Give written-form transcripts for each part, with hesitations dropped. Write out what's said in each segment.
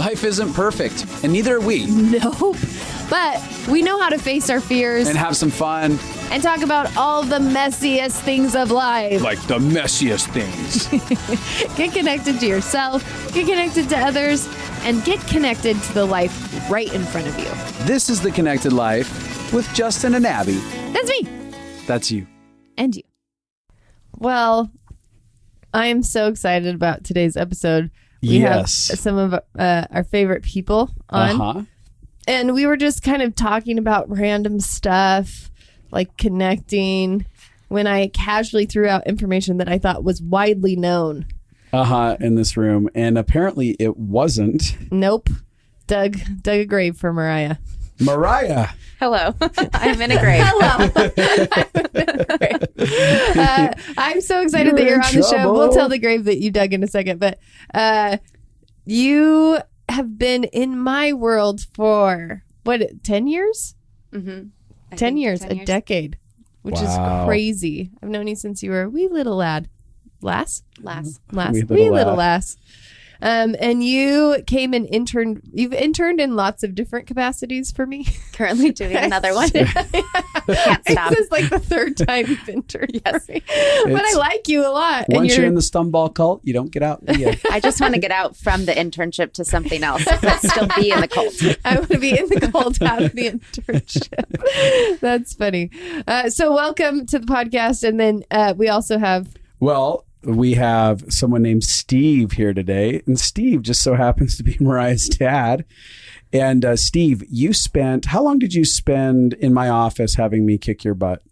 Life isn't perfect, and neither are we. Nope. But we know how to face our fears And have some fun. and talk about all the messiest things of life. Like the messiest things. Get connected to yourself, get connected to others, and get connected to the life right in front of you. This is The Connected Life with Justin and Abi. That's me. That's you. And you. Well, I am so excited about today's episode. We have some of our favorite people on. And we were just kind of talking about random stuff, like connecting, when I casually threw out information that I thought was widely known. In this room. And apparently it wasn't. Nope. Dug a grave for Mariah. Mariah. Hello. I'm in a grave. I'm so excited that you're on the show. We'll tell the grave that you dug in a second. But you have been in my world for, 10 years? Mm-hmm. 10 years, a decade, which is crazy. I've known you since you were a wee little lad. Lass. Wee little lass. And you came and interned. You've interned in lots of different capacities for me. Currently doing another one. Can't stop. This is like the third time you've interned for me. But I like you a lot. Once you're in the Stumball cult, you don't get out. I just want to get out from the internship to something else, but still be in the cult. I want to be in the cult out of the internship. That's funny. So welcome to the podcast. And then we also have... We have someone named Steve here today, and Steve just so happens to be Mariah's dad. And Steve, how long did you spend in my office having me kick your butt?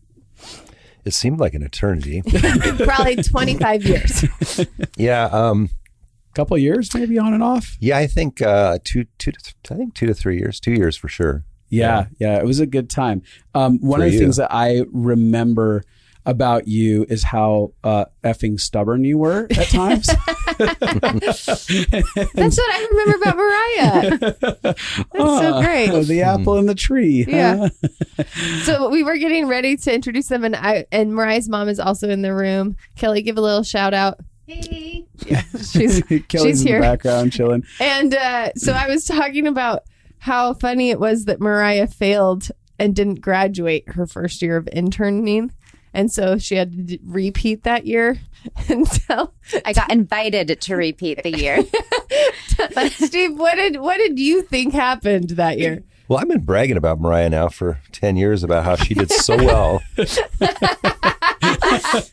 It seemed like an eternity. Probably 25 years. Yeah. Couple of years, maybe on and off. Yeah, I think 2 to 3 years. 2 years for sure. Yeah. It was a good time. One of the things that I remember about you is how effing stubborn you were at times. That's what I remember about Mariah. That's so great. The apple in the tree. Yeah. So we were getting ready to introduce them, and Mariah's mom is also in the room. Kelly, give a little shout out. Hey. Yeah, she's Kelly's here in the background chilling. And so I was talking about how funny it was that Mariah failed and didn't graduate her first year of interning. And so she had to repeat that year until I got invited to repeat the year. But Steve, what did you think happened that year? Well, I've been bragging about Mariah now for 10 years about how she did so well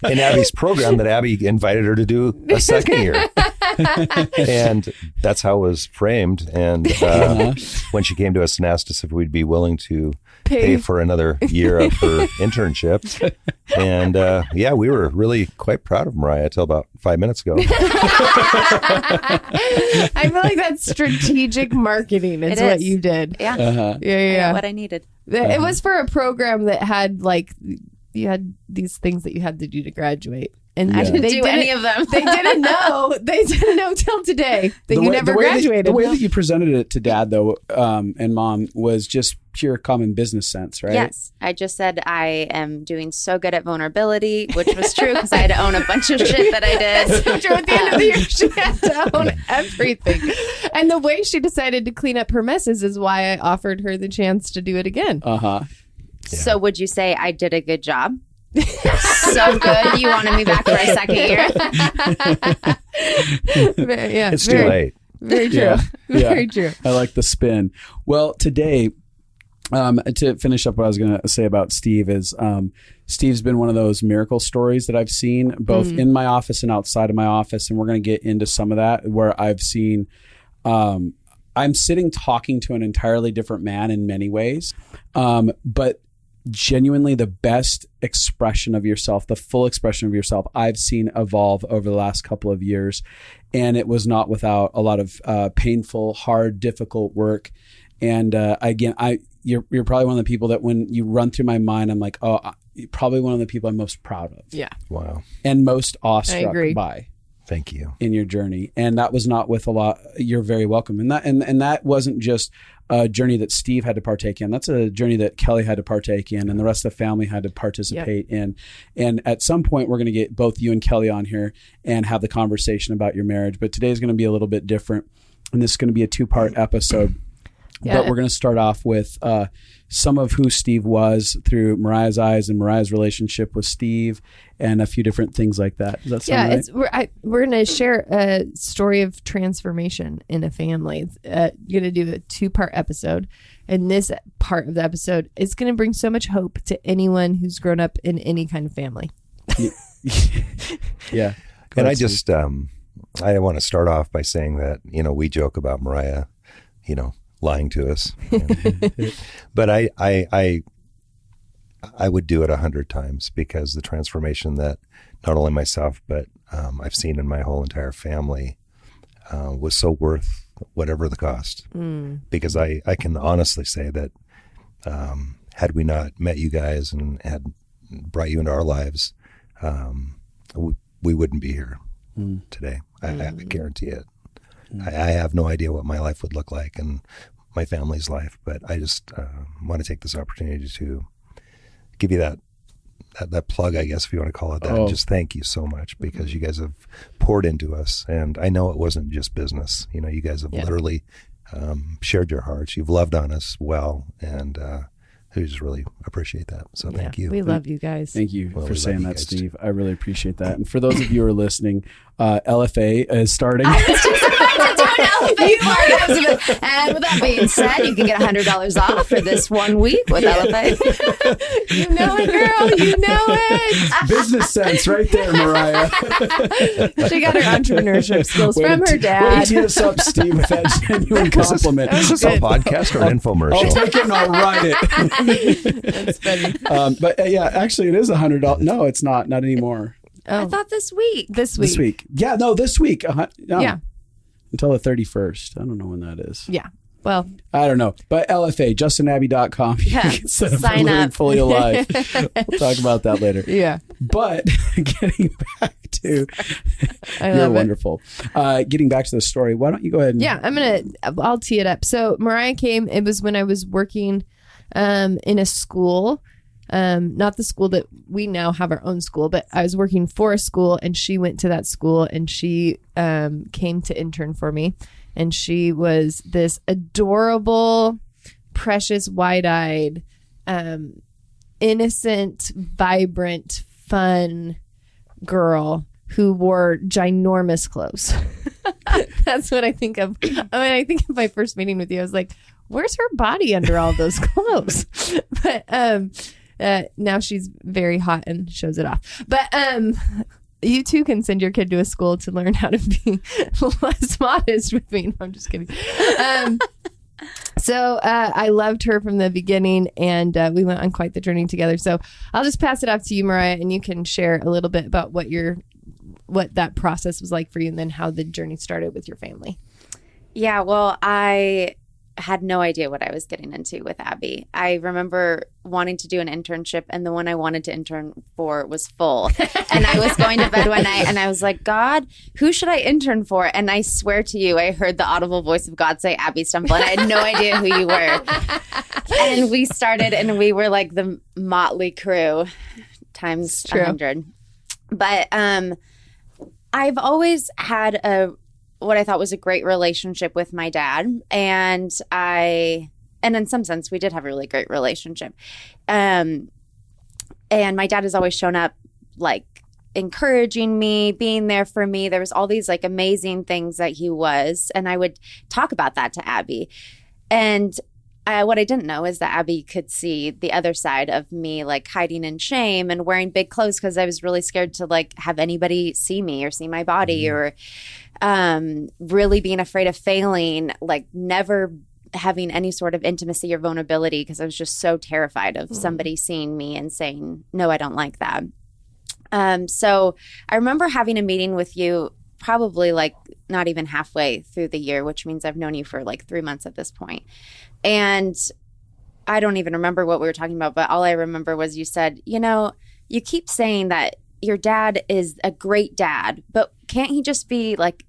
in Abby's program that Abby invited her to do a second year. And that's how it was framed. And when she came to us and asked us if we'd be willing to pay for another year of her internship. And we were really quite proud of Mariah until about 5 minutes ago. I feel like that's strategic marketing is what you did. Yeah. Yeah. What I needed. It was for a program that had you had these things that you had to do to graduate. And I didn't do any of them. They didn't know. They didn't know till today that you never graduated. The way that you presented it to Dad, though, and Mom, was just pure common business sense, right? Yes. I just said I am doing so good at vulnerability, which was true because I had to own a bunch of shit that I did. That's true. At the end of the year, she had to own everything. And the way she decided to clean up her messes is why I offered her the chance to do it again. Yeah. So would you say I did a good job? So good. You wanted me back for a second year? It's too late. Very true. Very true. I like the spin. Well, today, to finish up what I was going to say about Steve is Steve's been one of those miracle stories that I've seen both in my office and outside of my office. And we're going to get into some of that where I've seen I'm sitting talking to an entirely different man in many ways. But genuinely the best expression of yourself, the full expression of yourself, I've seen evolve over the last couple of years. And it was not without a lot of painful, hard, difficult work. And again, you're probably one of the people that when you run through my mind, I'm like, you're probably one of the people I'm most proud of. Yeah. Wow. And most awestruck by. Thank you. In your journey. And that was not with a lot. You're very welcome. And that wasn't just a journey that Steve had to partake in. That's a journey that Kelly had to partake in and the rest of the family had to participate in. And at some point, we're going to get both you and Kelly on here and have the conversation about your marriage. But today is going to be a little bit different. and this is going to be a 2-part episode. But we're going to start off with some of who Steve was through Mariah's eyes and Mariah's relationship with Steve and a few different things like that. Does that sound right? We're going to share a story of transformation in a family. Going to do a 2-part episode. And this part of the episode is going to bring so much hope to anyone who's grown up in any kind of family. Yeah. And I just, I want to start off by saying that, we joke about Mariah, lying to us. But I would do it 100 times because the transformation that not only myself, but I've seen in my whole entire family was so worth whatever the cost. Because I can honestly say that had we not met you guys and had brought you into our lives, we wouldn't be here today. I guarantee it. I have no idea what my life would look like and my family's life, but I just want to take this opportunity to give you that plug, I guess, if you want to call it that. And just thank you so much because you guys have poured into us. And I know it wasn't just business. You guys have literally shared your hearts. You've loved on us well. And I just really appreciate that. So thank you. We love you guys. Thank you for saying that, Steve. I really appreciate that. And for those of you who are listening, LFA is starting. I was just about to do an LFA part. And with that being said, you can get $100 off for this 1 week with LFA. You know it, girl. You know it. Business sense right there, Mariah. She got her entrepreneurship skills from her dad. Way to tee us up, Steve, with that genuine compliment. Is this a podcast or an infomercial? I'll take it and I'll write it. That's funny. But actually it is $100. No, it's not. Not anymore. I thought this week. This week. Yeah, no, this week. No. Yeah. Until the 31st. I don't know when that is. Yeah. Well, I don't know. But LFA, justinandabby.com. Yeah. Sign up. Fully alive. We'll talk about that later. Yeah. But getting back to, you're wonderful. Getting back to the story, why don't you go ahead and. Yeah, I'll tee it up. So Mariah came, it was when I was working in a school. Not the school that we now have our own school, but I was working for a school and she went to that school and she came to intern for me. And she was this adorable, precious, wide-eyed, innocent, vibrant, fun girl who wore ginormous clothes. That's what I think of. When I think of my first meeting with you, I was like, where's her body under all those clothes? But now she's very hot and shows it off. But you too can send your kid to a school to learn how to be less modest with me. No, I'm just kidding. So I loved her from the beginning, and we went on quite the journey together. So I'll just pass it off to you, Mariah, and you can share a little bit about what that process was like for you, and then how the journey started with your family. Yeah, well, I had no idea what I was getting into with Abby. I remember wanting to do an internship, and the one I wanted to intern for was full. And I was going to bed one night and I was like, God, who should I intern for? And I swear to you, I heard the audible voice of God say, Abby Stumple, and I had no idea who you were. And we started, and we were like the motley crew times 100. But I've always had what I thought was a great relationship with my dad. And in some sense, we did have a really great relationship. And my dad has always shown up like encouraging me, being there for me. There was all these like amazing things that he was. And I would talk about that to Abby. And what I didn't know is that Abby could see the other side of me, like hiding in shame and wearing big clothes because I was really scared to like have anybody see me or see my body, or really being afraid of failing, like never having any sort of intimacy or vulnerability because I was just so terrified of somebody seeing me and saying, no, I don't like that. So I remember having a meeting with you probably like not even halfway through the year, which means I've known you for like 3 months at this point. And I don't even remember what we were talking about, but all I remember was you said, you keep saying that your dad is a great dad, but can't he just be like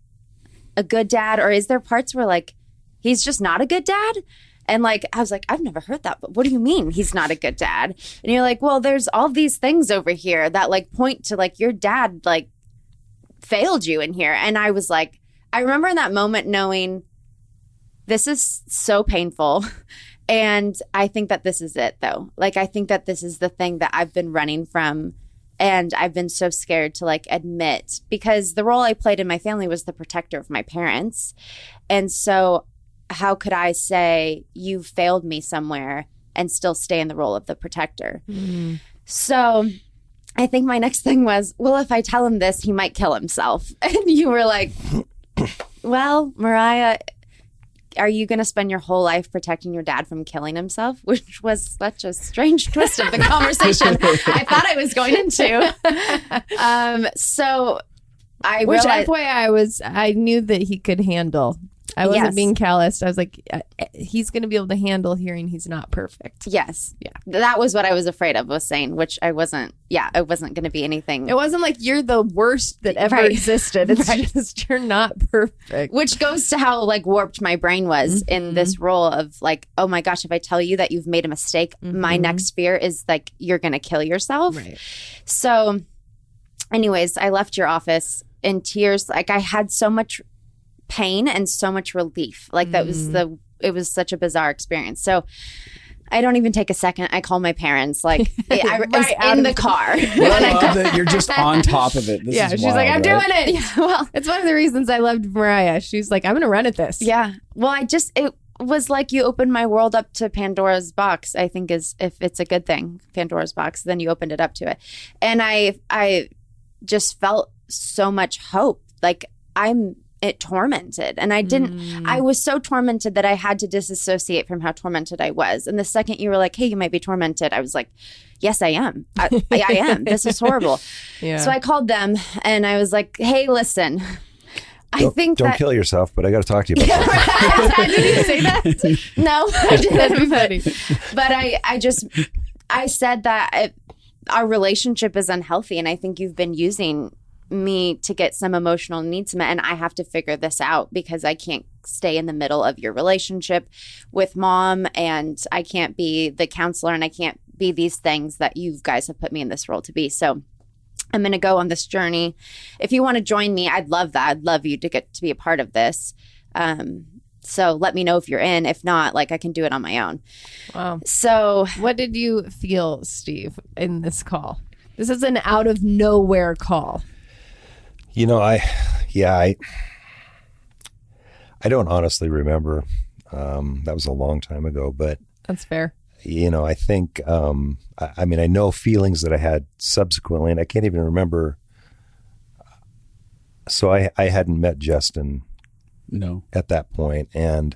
a good dad? Or is there parts where like he's just not a good dad? And like I was like, I've never heard that, but what do you mean he's not a good dad? And you're like, well, there's all these things over here that like point to like your dad like failed you in here. And I was like, I remember in that moment knowing this is so painful. And I think that this is it, though. Like, I think that this is the thing that I've been running from. And I've been so scared to like admit, because the role I played in my family was the protector of my parents. And so how could I say you failed me somewhere and still stay in the role of the protector? Mm. So I think my next thing was, well, if I tell him this, he might kill himself. And you were like, well, Mariah, are you going to spend your whole life protecting your dad from killing himself? Which was such a strange twist of the conversation I thought I was going into. So I Which realized, FYI I knew that he could handle. I wasn't being callous. I was like, he's going to be able to handle hearing he's not perfect. Yes. Yeah. That was what I was afraid of, was saying, which I wasn't. Yeah, it wasn't going to be anything. It wasn't like you're the worst that ever existed. It's just you're not perfect. Which goes to how like warped my brain was in this role of like, oh my gosh, if I tell you that you've made a mistake, my next fear is like, you're going to kill yourself. Right. So anyways, I left your office in tears. Like, I had so much pain and so much relief. Like, that was it was such a bizarre experience. So I don't even take a second. I call my parents. Like, I was in the car. Well, I love that you're just on top of it. This is she's wild, like, I'm doing it. Yeah, well, it's one of the reasons I loved Mariah. She's like, I'm going to run at this. Yeah. Well, it was like you opened my world up to Pandora's box, I think, is, if it's a good thing, Pandora's box, then you opened it up to it. And I just felt so much hope. Like, I'm tormented. And I was so tormented that I had to disassociate from how tormented I was. And the second you were like, hey, you might be tormented, I was like, yes, I am. I am. This is horrible. Yeah. So I called them and I was like, hey, listen, don't kill yourself, but I got to talk to you about that. Did you say that? No, I didn't. That'd be funny. But I said that our relationship is unhealthy, and I think you've been using me to get some emotional needs met, and I have to figure this out because I can't stay in the middle of your relationship with mom, and I can't be the counselor, and I can't be these things that you guys have put me in this role to be. So I'm going to go on this journey. If you want to join me, I'd love that. I'd love you to get to be a part of this. So let me know if you're in. If not, like, I can do it on my own. Wow. So what did you feel, Steve, in this call? This is an out of nowhere call. You know, I don't honestly remember. That was a long time ago, but that's fair. You know, I think, I mean, I know feelings that I had subsequently, and I can't even remember. So I hadn't met Justin at that point. And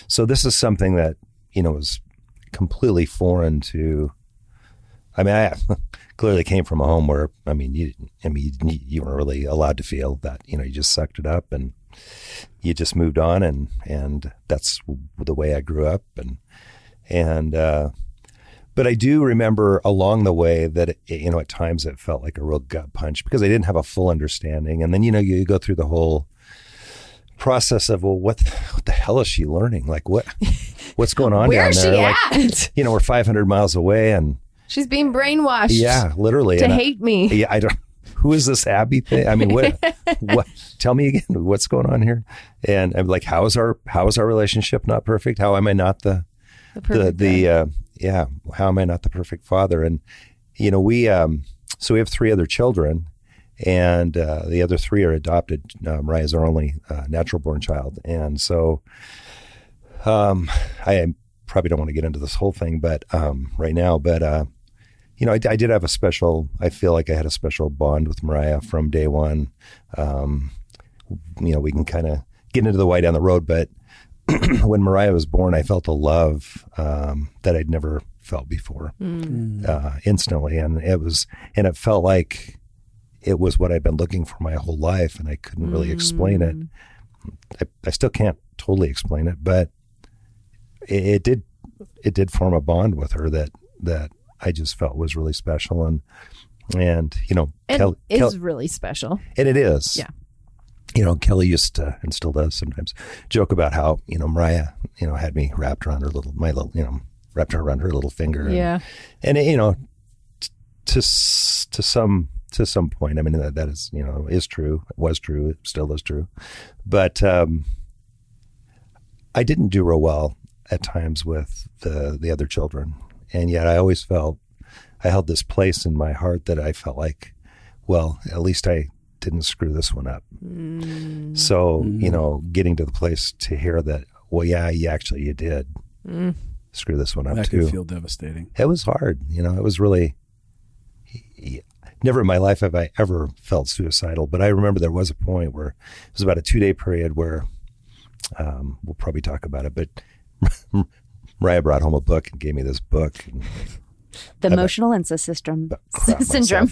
so this is something that, you know, was completely foreign to, I mean, I clearly came from a home where, you weren't really allowed to feel that, you know, you just sucked it up and you just moved on. And that's the way I grew up. But I do remember along the way that, at times it felt like a real gut punch because I didn't have a full understanding. And then, you go through the whole process of, well, what the hell is she learning? Like, what's going on down there? Where's she at? We're 500 miles away and she's being brainwashed. Yeah, literally. To hate me. Yeah, who is this Abby thing? I mean, what, tell me again, what's going on here? And I'm like, how is our relationship not perfect? How am I not how am I not the perfect father? And, so we have 3 other children, and the other 3 are adopted. Mariah's our only natural born child. And so I probably don't want to get into this whole thing, but right now, but I did have I feel like I had a special bond with Mariah from day one. We can kind of get into the why down the road, but when Mariah was born, I felt a love that I'd never felt before instantly. And it felt like it was what I'd been looking for my whole life, and I couldn't really explain it. I still can't totally explain it, but it did form a bond with her that I just felt was really special. And it is really special. And it is. Yeah. Kelly used to, and still does sometimes, joke about how, Mariah, had me wrapped around her little finger. Yeah. And to some point, I mean, that is, is true. It was true. It still is true. But I didn't do real well at times with the other children. And yet I always felt I held this place in my heart that I felt like, well, at least I didn't screw this one up. So, getting to the place to hear that, well, yeah, you did screw this one up that too. That could feel devastating. It was hard. It was really, never in my life have I ever felt suicidal, but I remember there was a point where it was about a 2-day period where, we'll probably talk about it, but Mariah brought home a book and gave me this book. The emotional incest syndrome. Syndrome.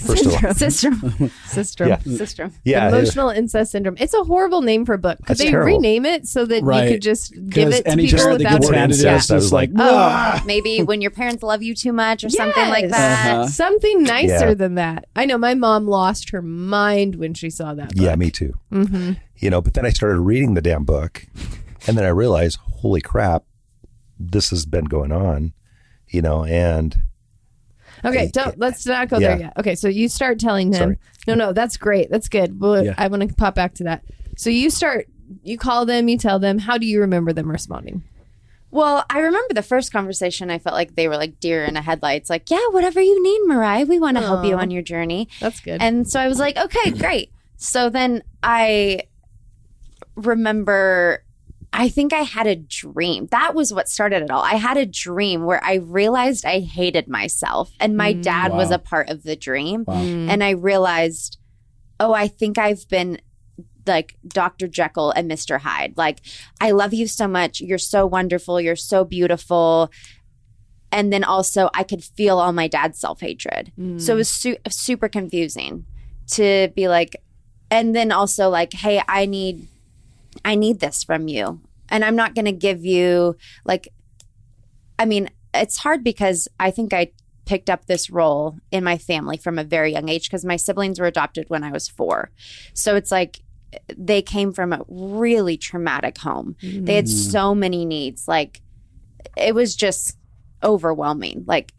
Yeah. Emotional incest syndrome. It's a horrible name for a book. Could they rename it so that you could just give it to people without incest? I was like, maybe when your parents love you too much or something like that. Something nicer than that. I know my mom lost her mind when she saw that book. Yeah, me too. But then I started reading the damn book, and then I realized, holy crap, this has been going on, and. Okay, let's not go there yet. Okay, so you start telling him. Sorry. No, that's great. That's good. Well, I want to pop back to that. So you call them, you tell them. How do you remember them responding? Well, I remember the first conversation, I felt like they were like deer in the headlights. Like, yeah, whatever you need, Mariah. We want to help you on your journey. That's good. And so I was like, okay, great. So then I remember... I think I had a dream. That was what started it all. I had a dream where I realized I hated myself, and my dad was a part of the dream. Wow. And I realized, I think I've been like Dr. Jekyll and Mr. Hyde. Like, I love you so much. You're so wonderful. You're so beautiful. And then also I could feel all my dad's self-hatred. So it was super confusing to be like, and then also like, hey, I need this from you. And I'm not going to give you it's hard because I think I picked up this role in my family from a very young age because my siblings were adopted when I was 4. So it's like they came from a really traumatic home. They had so many needs. Like, it was just overwhelming, like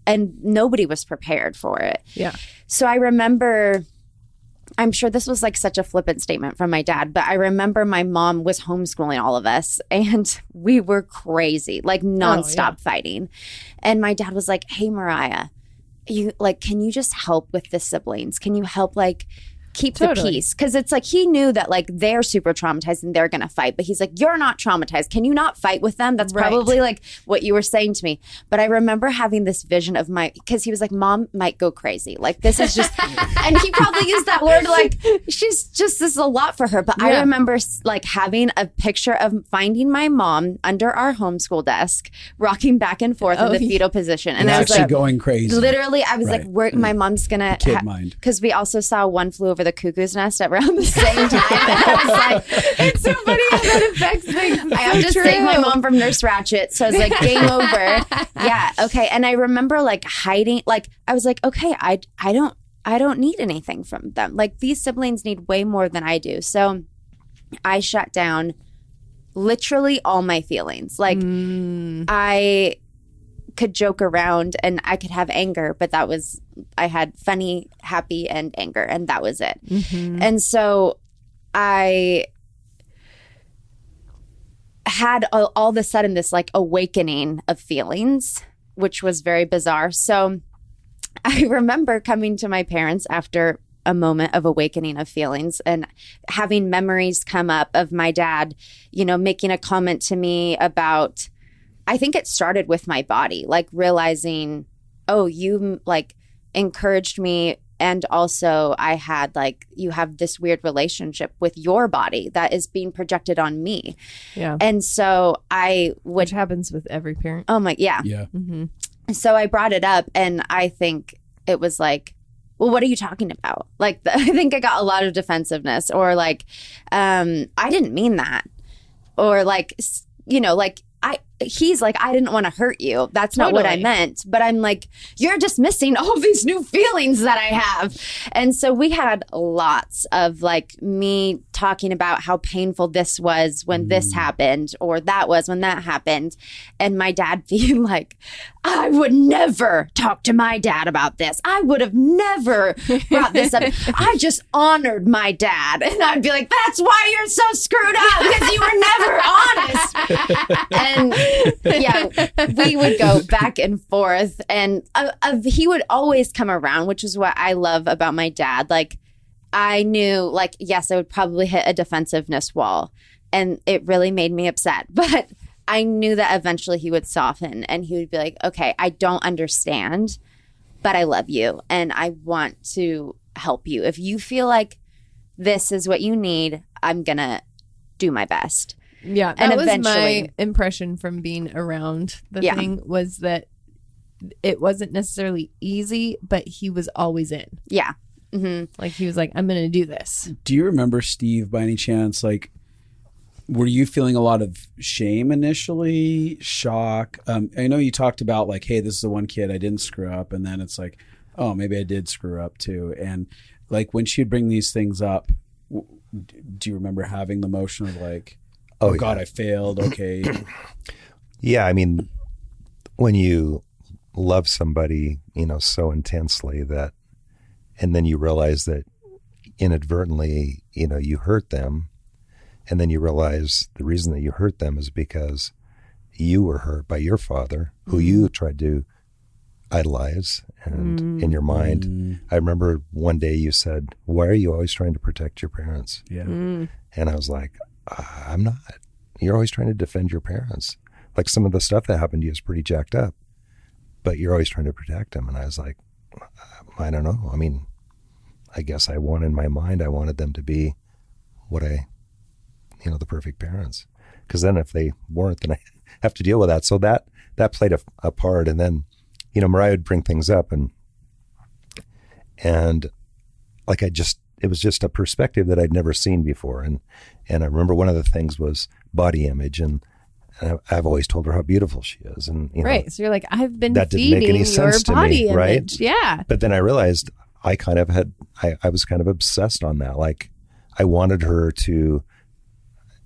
and nobody was prepared for it. Yeah. So I remember... I'm sure this was like such a flippant statement from my dad, but I remember my mom was homeschooling all of us and we were crazy, like nonstop fighting. And my dad was like, hey, Mariah, can you just help with the siblings? Can you help keep the peace? Because it's like he knew that like they're super traumatized and they're going to fight. But he's like, you're not traumatized. Can you not fight with them? That's probably like what you were saying to me. But I remember having this vision of because he was like, Mom might go crazy. Like, this is just, and he probably used that word like, she's just, this is a lot for her. But I remember like having a picture of finding my mom under our homeschool desk, rocking back and forth in the fetal position. And I was actually like, going crazy. Literally, I was like, my mom's going to, kid mind. Because we also saw One Flew Over the Cuckoo's Nest around the same time. And I was like, it's so funny how that affects things. I have to save my mom from Nurse Ratched. So I was like, game over. Yeah. Okay. And I remember like hiding, like, I was like, okay, I don't need anything from them. Like, these siblings need way more than I do. So I shut down literally all my feelings. Like, I could joke around and I could have anger, but I had funny, happy, and anger, and that was it. And so I had all of a sudden this like awakening of feelings, which was very bizarre. So I remember coming to my parents after a moment of awakening of feelings and having memories come up of my dad, making a comment to me about, I think it started with my body, like realizing, you like encouraged me. And also I had you have this weird relationship with your body that is being projected on me. Yeah. And so which happens with every parent. Oh my, yeah. Yeah. So I brought it up and I think it was like, well, what are you talking about? Like, I think I got a lot of defensiveness or like, I didn't mean that. Or like, he's like, I didn't want to hurt you. That's not what I meant. But I'm like, you're dismissing all these new feelings that I have. And so we had lots of like me talking about how painful this was when this happened, or that was when that happened. And my dad being like, I would never talk to my dad about this. I would have never brought this up. I just honored my dad. And I'd be like, that's why you're so screwed up, because you were never honest. And yeah, we would go back and forth. And he would always come around, which is what I love about my dad. Like, I knew, like, yes, I would probably hit a defensiveness wall. And it really made me upset. But I knew that eventually he would soften and he would be like, okay, I don't understand, but I love you and I want to help you. If you feel like this is what you need, I'm going to do my best. Yeah, that was my impression from being around the thing, was that it wasn't necessarily easy, but he was always in. Yeah. Mm-hmm. Like, he was like, I'm going to do this. Do you remember, Steve, by any chance, like, were you feeling a lot of shame initially, shock? I know you talked about like, hey, this is the one kid I didn't screw up. And then it's like, oh, maybe I did screw up too. And like when she'd bring these things up, do you remember having the emotion of like, oh God, I failed. Okay. Yeah. I mean, when you love somebody, you know, so intensely that, and then you realize that inadvertently, you know, you hurt them. And then you realize the reason that you hurt them is because you were hurt by your father, who you tried to idolize and in your mind. I remember one day you said, why are you always trying to protect your parents? Yeah. And I was like, I'm not. You're always trying to defend your parents. Like, some of the stuff that happened to you is pretty jacked up, but you're always trying to protect them. And I was like, I don't know. I mean, I guess I wanted them to be what the perfect parents. Because then if they weren't, then I have to deal with that. So that played a part. And then, you know, Mariah would bring things up and like it was just a perspective that I'd never seen before. And I remember one of the things was body image. And I've always told her how beautiful she is. And you know, right. So you're like, I've been that didn't feeding make any your sense to body me, image. right? Yeah. But then I realized I was kind of obsessed on that. Like, I wanted her to,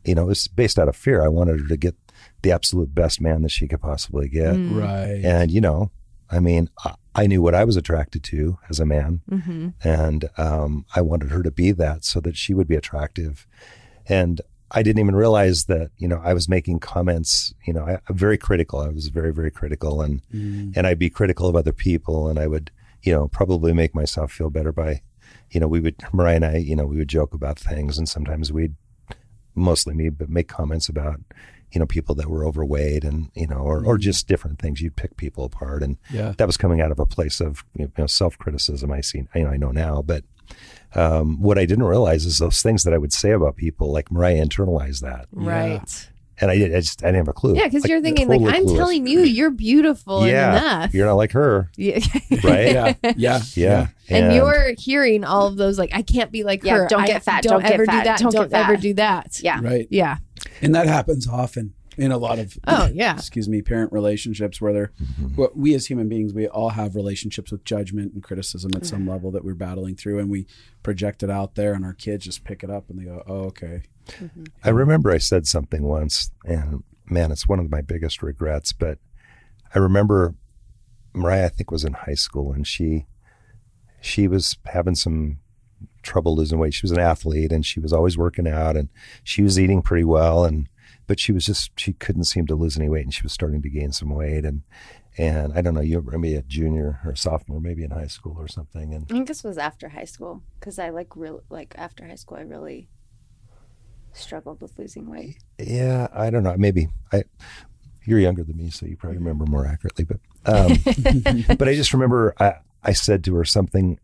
you know, it was based out of fear. I wanted her to get the absolute best man that she could possibly get. Right. And, you know, I mean, I knew what I was attracted to as a man. And I wanted her to be that so that she would be attractive. And I didn't even realize that, you know, I was making comments, you know, I'm very critical. I was very, very critical. And I'd be critical of other people. And I would, you know, probably make myself feel better by, you know, Mariah and I, you know, we would joke about things. And sometimes mostly me, but make comments about, you know, people that were overweight and, you know, or just different things. You'd pick people apart. And that was coming out of a place of, you know, self-criticism I know now. But what I didn't realize is those things that I would say about people, like Mariah internalized that. Right. And I didn't have a clue. Yeah, because like, you're thinking, totally like, I'm clueless. telling you, you're beautiful enough. You're not like her. Yeah. Right? Yeah. And you're hearing all of those, like, I can't be like her. Don't get fat. Don't ever get fat. do that. Don't ever do that. Yeah. Right. Yeah. And that happens often in a lot of, parent relationships where we as human beings, we all have relationships with judgment and criticism at some level that we're battling through, and we project it out there, and our kids just pick it up and they go, oh, okay. I remember I said something once, and man, it's one of my biggest regrets, but I remember Mariah, I think, was in high school, and she was having some trouble losing weight. She was an athlete, and she was always working out, and she was eating pretty well, but she couldn't seem to lose any weight, and she was starting to gain some weight, and I don't know, you were maybe a junior or sophomore, maybe in high school or something. And I think this was after high school, because I after high school I really struggled with losing weight. Yeah, I don't know. Maybe you're younger than me, so you probably remember more accurately. But but I just remember I said to her something.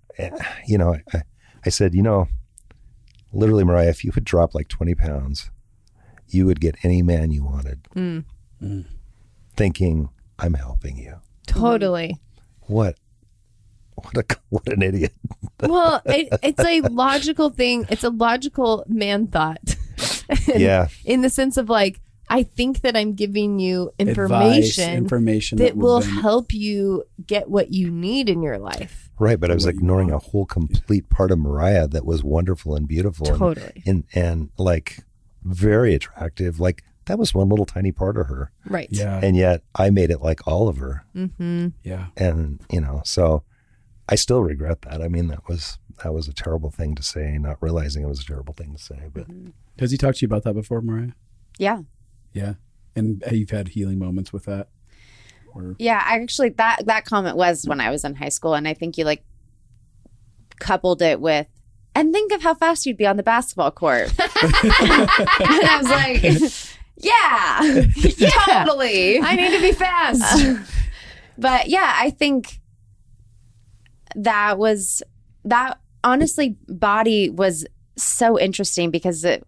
You know, I said, you know, literally, Mariah, if you would drop like 20 pounds, you would get any man you wanted. Thinking, I'm helping you. Totally. What an idiot. Well, it's a logical thing. It's a logical man thought. Yeah. In the sense of like, I think that I'm giving you information that will help you get what you need in your life. Right, but I was ignoring a whole complete part of Mariah that was wonderful and beautiful. Totally. And like very attractive. Like that was one little tiny part of her. Right. Yeah. And yet I made it like all of her. Mm-hmm. Yeah. And, so I still regret that. I mean, that was a terrible thing to say, not realizing it was a terrible thing to say. But Has he talked to you about that before, Mariah? Yeah. Yeah. And you've had healing moments with that? Or... Yeah, actually that comment was when I was in high school, and I think you like coupled it with, and think of how fast you'd be on the basketball court. And I was like, yeah, totally. I need to be fast. But yeah, I think that honestly, body was so interesting because it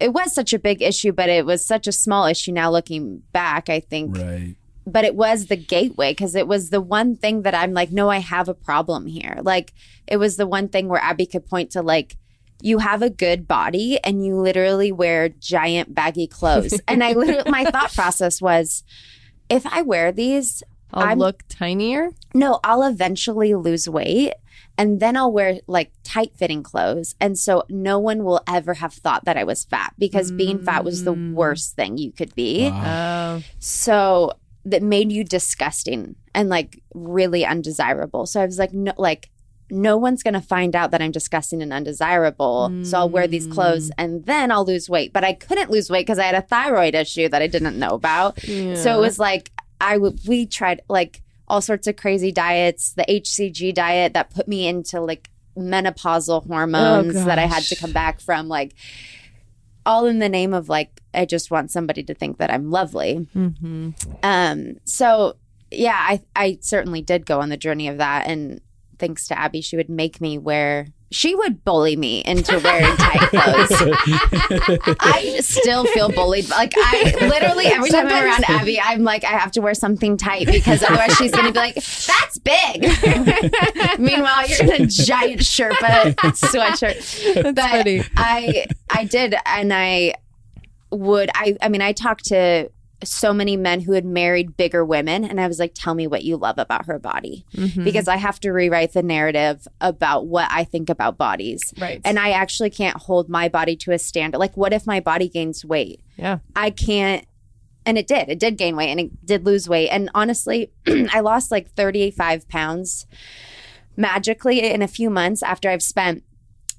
was such a big issue, but it was such a small issue now looking back, I think. Right. But it was the gateway because it was the one thing that I'm like, no, I have a problem here. Like, it was the one thing where Abby could point to, like, you have a good body and you literally wear giant baggy clothes. And my thought process was, if I wear these, I'll look tinier? No, I'll eventually lose weight. And then I'll wear like tight fitting clothes. And so no one will ever have thought that I was fat because being fat was the worst thing you could be. Wow. So that made you disgusting and like really undesirable. So I was like, no one's going to find out that I'm disgusting and undesirable. So I'll wear these clothes and then I'll lose weight. But I couldn't lose weight because I had a thyroid issue that I didn't know about. Yeah. So it was like, we tried like all sorts of crazy diets, the HCG diet that put me into like menopausal hormones that I had to come back from, like all in the name of like, I just want somebody to think that I'm lovely. Mm-hmm. So yeah, I certainly did go on the journey of that. And thanks to Abby, she would bully me into wearing tight clothes. I still feel bullied. Like I literally, every time I'm around Abby, I'm like, I have to wear something tight because otherwise she's going to be like, that's big. Meanwhile, you're in a giant Sherpa sweatshirt. That's funny. I did. And I talked to so many men who had married bigger women, and I was like, tell me what you love about her body, because I have to rewrite the narrative about what I think about bodies. Right. And I actually can't hold my body to a standard. Like, what if my body gains weight? Yeah. I can't. And it did gain weight and it did lose weight. And honestly, I lost like 35 pounds magically in a few months after I've spent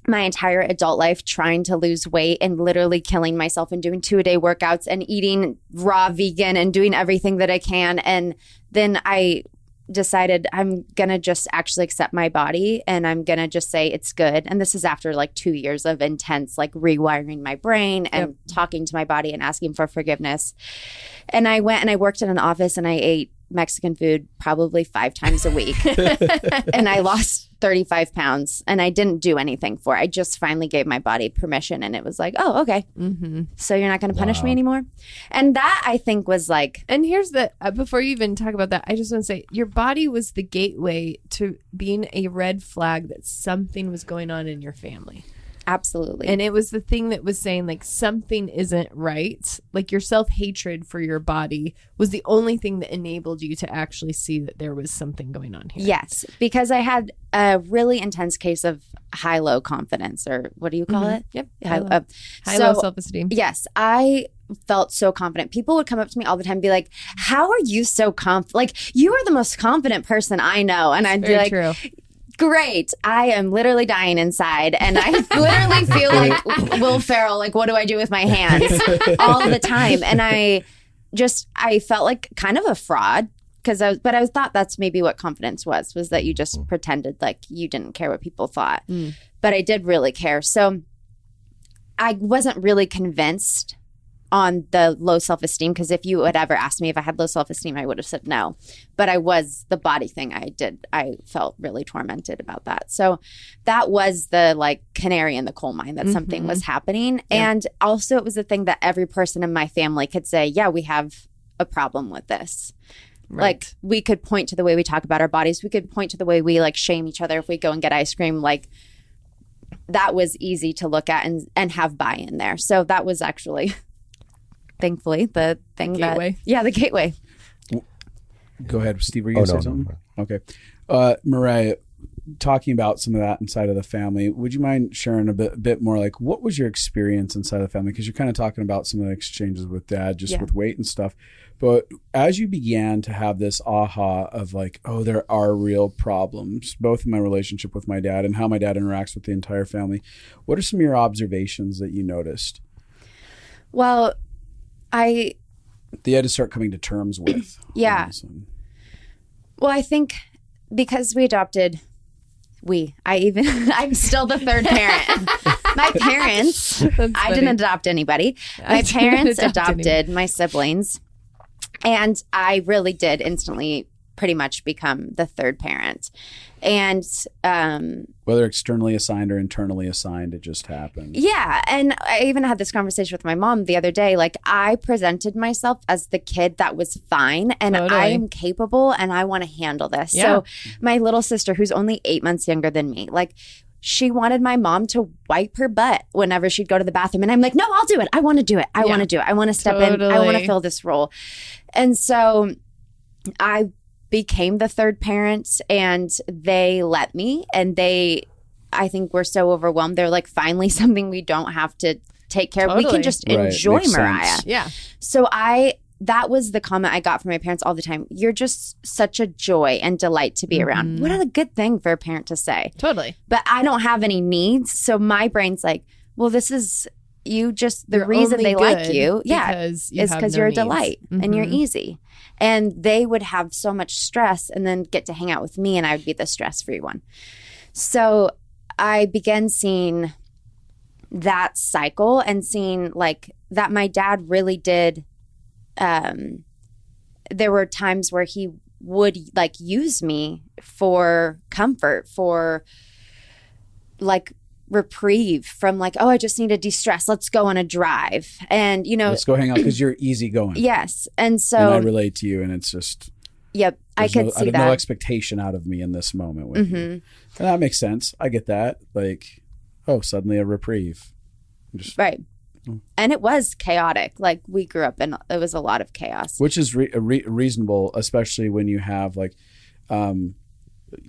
my entire adult life trying to lose weight and literally killing myself and doing 2-a-day workouts and eating raw vegan and doing everything that I can. And then I decided I'm going to just actually accept my body and I'm going to just say it's good. And this is after like 2 years of intense like rewiring my brain and talking to my body and asking for forgiveness. And I went and I worked in an office and I ate Mexican food probably 5 times a week. And I lost 35 pounds and I didn't do anything for it. I just finally gave my body permission and it was like, oh, okay. Mm-hmm. So you're not going to punish me anymore. And that I think was like, and here's the, before you even talk about that, I just want to say your body was the gateway to being a red flag that something was going on in your family. Absolutely. And it was the thing that was saying like something isn't right. Like your self-hatred for your body was the only thing that enabled you to actually see that there was something going on here. Yes, because I had a really intense case of high-low confidence, or what do you call it? Yep. High-low self-esteem. Yes, I felt so confident. People would come up to me all the time and be like, how are you so confident? Like, you are the most confident person I know. And I'd be like, true. Great. I am literally dying inside. And I literally feel like Will Ferrell, like, what do I do with my hands all the time? And I felt like kind of a fraud because I thought that's maybe what confidence was that you just pretended like you didn't care what people thought. But I did really care. So I wasn't really convinced on the low self-esteem, because if you had ever asked me if I had low self-esteem, I would have said no. But the body thing I felt really tormented about that. So that was the like canary in the coal mine that something was happening. Yeah. And also it was a thing that every person in my family could say, yeah, we have a problem with this. Right. Like we could point to the way we talk about our bodies. We could point to the way we like shame each other if we go and get ice cream. Like that was easy to look at and have buy-in there. So that was actually thankfully, the thing gateway. The gateway. Go ahead, Steve. Were you going to say something? No. Okay. Mariah, talking about some of that inside of the family, would you mind sharing a bit more, like, what was your experience inside of the family? Because you're kind of talking about some of the exchanges with dad, just with weight and stuff. But as you began to have this aha of like, oh, there are real problems, both in my relationship with my dad and how my dad interacts with the entire family, what are some of your observations that you noticed? Well, that you had to start coming to terms with. Yeah. Well, I think because we adopted, I'm still the third parent. My parents, I didn't adopt anybody. My parents adopted my siblings. And I really did instantly pretty much become the third parent. And whether externally assigned or internally assigned, it just happened. Yeah. And I even had this conversation with my mom the other day. Like, I presented myself as the kid that was fine and I am capable and I want to handle this. Yeah. So my little sister, who's only 8 months younger than me, like, she wanted my mom to wipe her butt whenever she'd go to the bathroom. And I'm like, no, I'll do it. I want to do it. I want to do it. I want to step in. I want to fill this role. And so I became the third parent and they let me. And I think we're so overwhelmed. They're like, finally something we don't have to take care of. We can just enjoy Mariah. Sense. Yeah. So that was the comment I got from my parents all the time. You're just such a joy and delight to be around. What a good thing for a parent to say. Totally. But I don't have any needs. So my brain's like, well, this is you just, the reason they like you, is because you're a delight and you're easy. And they would have so much stress and then get to hang out with me and I would be the stress-free one. So I began seeing that cycle and seeing like that my dad really did. There were times where he would like use me for comfort, for like reprieve from like, oh, I just need to de-stress. Let's go on a drive. And, let's go hang out because you're easygoing. Yes. And so. And I relate to you and it's just. Yep. I could see that. No expectation out of me in this moment with you. And that makes sense. I get that. Like, oh, suddenly a reprieve. Right. And it was chaotic. Like we grew up and it was a lot of chaos. Which is reasonable, especially when you have like,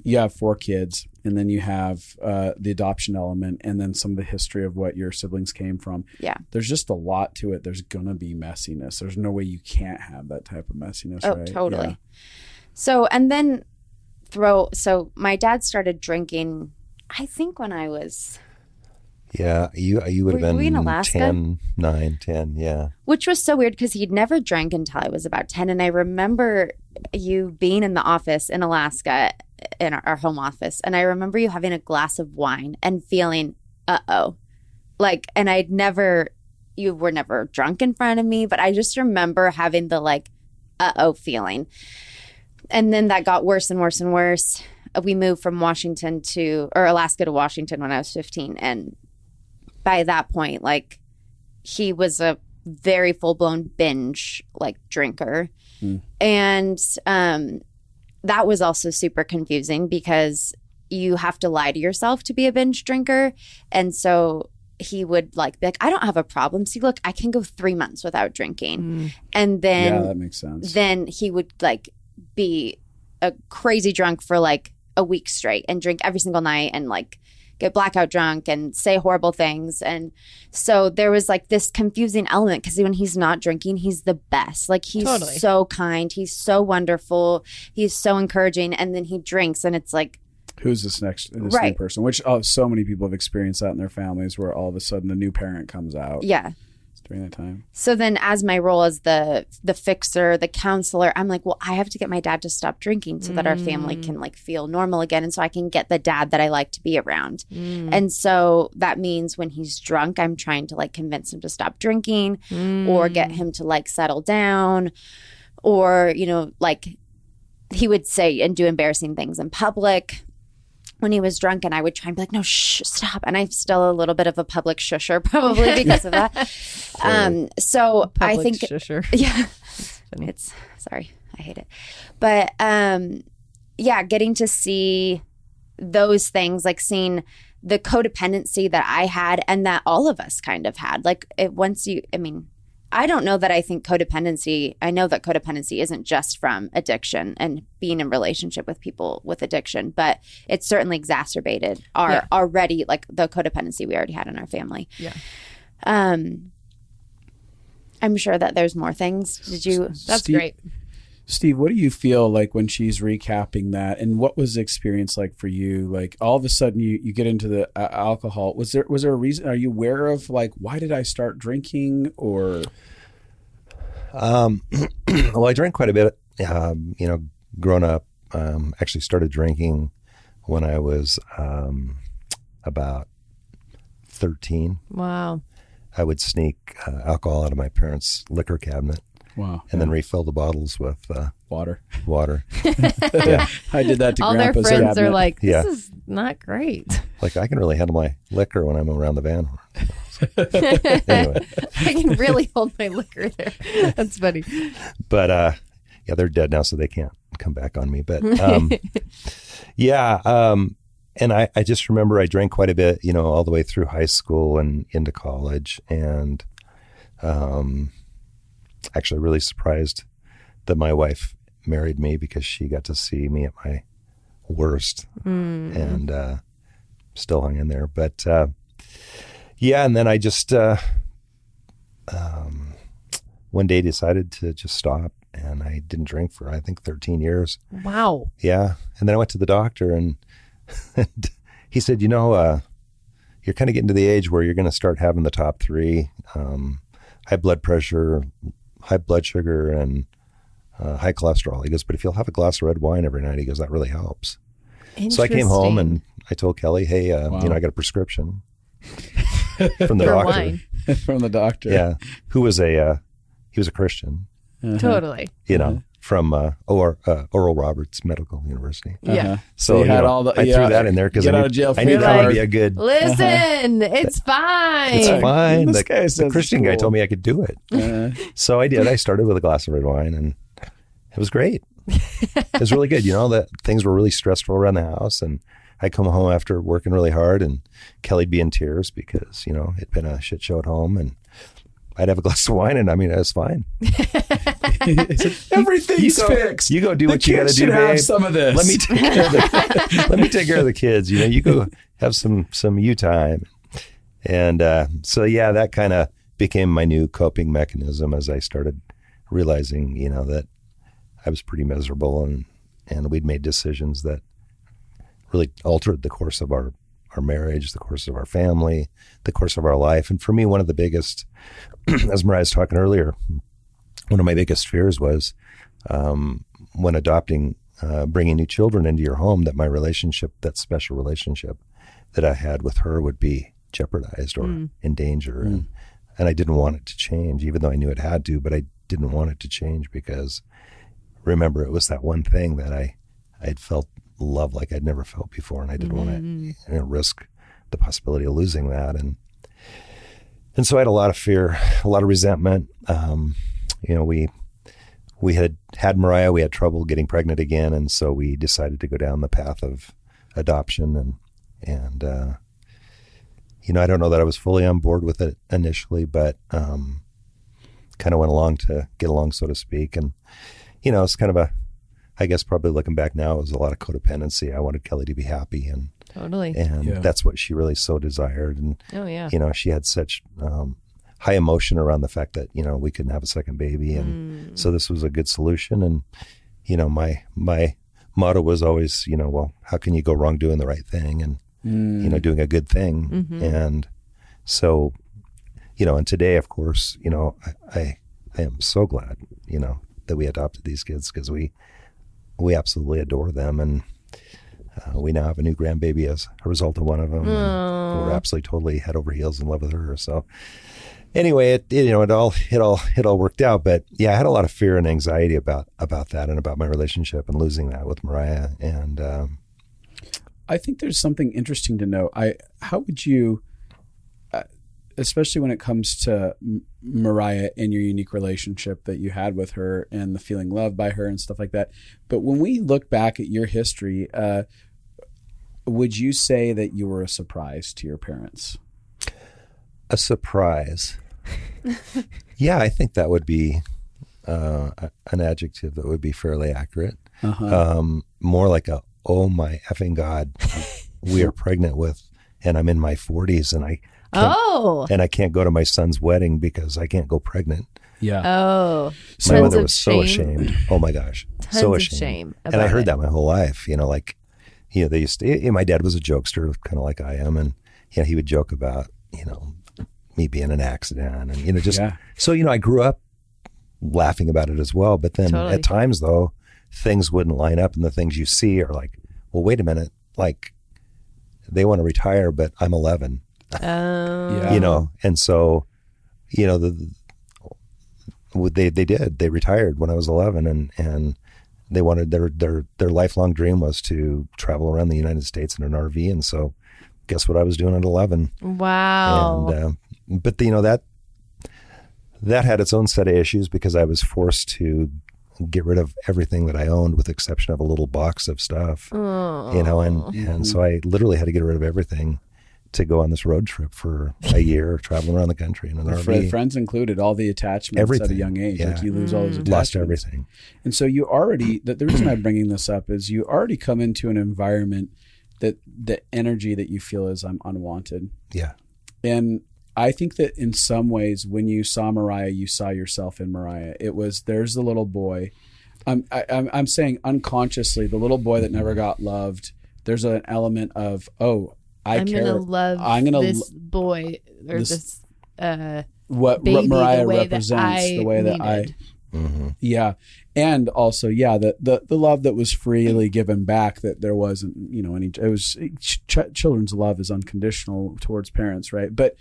you have 4 kids and then you have the adoption element and then some of the history of what your siblings came from. Yeah. There's just a lot to it. There's going to be messiness. There's no way you can't have that type of messiness. Oh, right? Totally. Yeah. So, and then so my dad started drinking, I think when I was... Yeah, you would have been in Alaska? 10, 9, 10, yeah. Which was so weird because he'd never drank until I was about 10. And I remember you being in the office in Alaska, in our home office. And I remember you having a glass of wine and feeling, uh-oh. Like, and you were never drunk in front of me, but I just remember having the like, uh-oh feeling. And then that got worse and worse and worse. We moved from Alaska to Washington when I was 15. And by that point, like, he was a very full-blown binge, like, drinker. And that was also super confusing because you have to lie to yourself to be a binge drinker. And so he would, like, be like, I don't have a problem. See, look, I can go 3 months without drinking. And then... Yeah, that makes sense. Then he would, like, be a crazy drunk for, like, a week straight and drink every single night and, like, get blackout drunk and say horrible things. And so there was like this confusing element because when he's not drinking, he's the best. Like he's so kind. He's so wonderful. He's so encouraging. And then he drinks and it's like, who's this new person? Which so many people have experienced that in their families where all of a sudden the new parent comes out. Yeah. During that time. So then as my role as the fixer, the counselor, I'm like, well, I have to get my dad to stop drinking so that our family can like feel normal again. And so I can get the dad that I like to be around. And so that means when he's drunk, I'm trying to like convince him to stop drinking or get him to like settle down or, like he would say and do embarrassing things in public when he was drunk, and I would try and be like, no, shh, stop. And I'm still a little bit of a public shusher probably because of that. So public I think, shusher. Yeah, sorry, I hate it. But yeah, getting to see those things, like seeing the codependency that I had and that all of us kind of had. Like I don't know that I think codependency, I know that codependency isn't just from addiction and being in relationship with people with addiction, but it's certainly exacerbated our already, like the codependency we already had in our family. Yeah. I'm sure that there's more things. That's great. Steve, what do you feel like when she's recapping that, and what was the experience like for you? Like all of a sudden you get into the alcohol. Was there a reason? Are you aware of like, why did I start drinking or? Well, I drank quite a bit, growing up. Actually started drinking when I was about 13. Wow. I would sneak alcohol out of my parents' liquor cabinet. Wow. And then refill the bottles with water. Yeah. I did that to all Grandpa's their friends cabinet. are like, this is not great. Like, I can really handle my liquor when I'm around the van. Anyway. I can really hold my liquor there. That's funny. But they're dead now, so they can't come back on me. But and I just remember I drank quite a bit, all the way through high school and into college, and actually really surprised that my wife married me because she got to see me at my worst and still hung in there. But and then I just one day decided to just stop, and I didn't drink for I think 13 years. Wow. Yeah. And then I went to the doctor, and he said, you're kind of getting to the age where you're going to start having the top three, high blood pressure, high blood sugar, and high cholesterol. He goes, but if you'll have a glass of red wine every night, he goes, that really helps. So I came home and I told Kelly, hey, I got a prescription from the doctor. Wine. From the doctor. Yeah. He was a Christian. Totally. From Oral Roberts Medical University. Yeah. So you had all the, I threw that in there because I knew that would be a good. Listen, it's fine. It's fine. This guy says the Christian guy told me I could do it. So I did. I started with a glass of red wine, and it was great. It was really good. That things were really stressful around the house, and I'd come home after working really hard, and Kelly'd be in tears because, it'd been a shit show at home, and I'd have a glass of wine, and it was fine. Everything's fixed. You go do what you got to do, babe. Have some of this. Let me take care of the kids. You go have some you time. And that kind of became my new coping mechanism as I started realizing, that I was pretty miserable, and we'd made decisions that really altered the course of our marriage, the course of our family, the course of our life. And for me, one of the biggest, as Mariah was talking earlier, one of my biggest fears was when adopting, bringing new children into your home, that my relationship, that special relationship that I had with her would be jeopardized or in danger. And I didn't want it to change, even though I knew it had to, but I didn't want it to change because, remember, it was that one thing that I'd felt love like I'd never felt before, and I didn't want to risk the possibility of losing that. And so I had a lot of fear, a lot of resentment. We had Mariah, we had trouble getting pregnant again, and so we decided to go down the path of adoption. And I don't know that I was fully on board with it initially, but kind of went along to get along, so to speak. And it's kind of I guess probably looking back now, it was a lot of codependency. I wanted Kelly to be happy, and totally, and that's what she really so desired. And she had such high emotion around the fact that we couldn't have a second baby, and so this was a good solution. And my motto was always, well, how can you go wrong doing the right thing and doing a good thing? And so, and today, of course, I am so glad that we adopted these kids, because we absolutely adore them, and we now have a new grandbaby as a result of one of them. And we're absolutely totally head over heels in love with her. So anyway, it all worked out. But yeah, I had a lot of fear and anxiety about that, and about my relationship and losing that with Mariah. And I think there's something interesting to know. How would you, especially when it comes to Mariah and your unique relationship that you had with her and the feeling loved by her and stuff like that. But when we look back at your history, would you say that you were a surprise to your parents? A surprise? Yeah, I think that would be an adjective that would be fairly accurate. More like oh my effing God, we are pregnant with, and I'm in my 40s and I can't go to my son's wedding because I can't go pregnant. Yeah. Oh. My mother was so ashamed. Oh my gosh. Tons so of ashamed. Shame and I heard it. that my whole life, they used to, my dad was a jokester, kind of like I am. And, he would joke about, me being an accident and, so, I grew up laughing about it as well. But then at times though, things wouldn't line up and the things you see are like, well, wait a minute. Like they want to retire, but I'm 11, and so, they retired when I was 11 and they wanted their lifelong dream was to travel around the United States in an RV. And so guess what I was doing at 11. Wow. And, but that had its own set of issues because I was forced to get rid of everything that I owned with the exception of a little box of stuff, and so I literally had to get rid of everything to go on this road trip for a year, traveling around the country in an RV. Friends included, all the attachments everything. At a young age. Yeah. Like you lose all those attachments. Lost everything. And so you already, the reason I'm bringing this up is you already come into an environment that the energy that you feel is unwanted. Yeah. And I think that in some ways, when you saw Mariah, you saw yourself in Mariah. It was, there's the little boy. I'm saying unconsciously, the little boy that never got loved. There's an element of, I'm gonna love this boy or this what baby Mariah the way represents, the way that needed. Yeah, and also the love that was freely given back, that there wasn't any. It was children's love is unconditional towards parents, right? But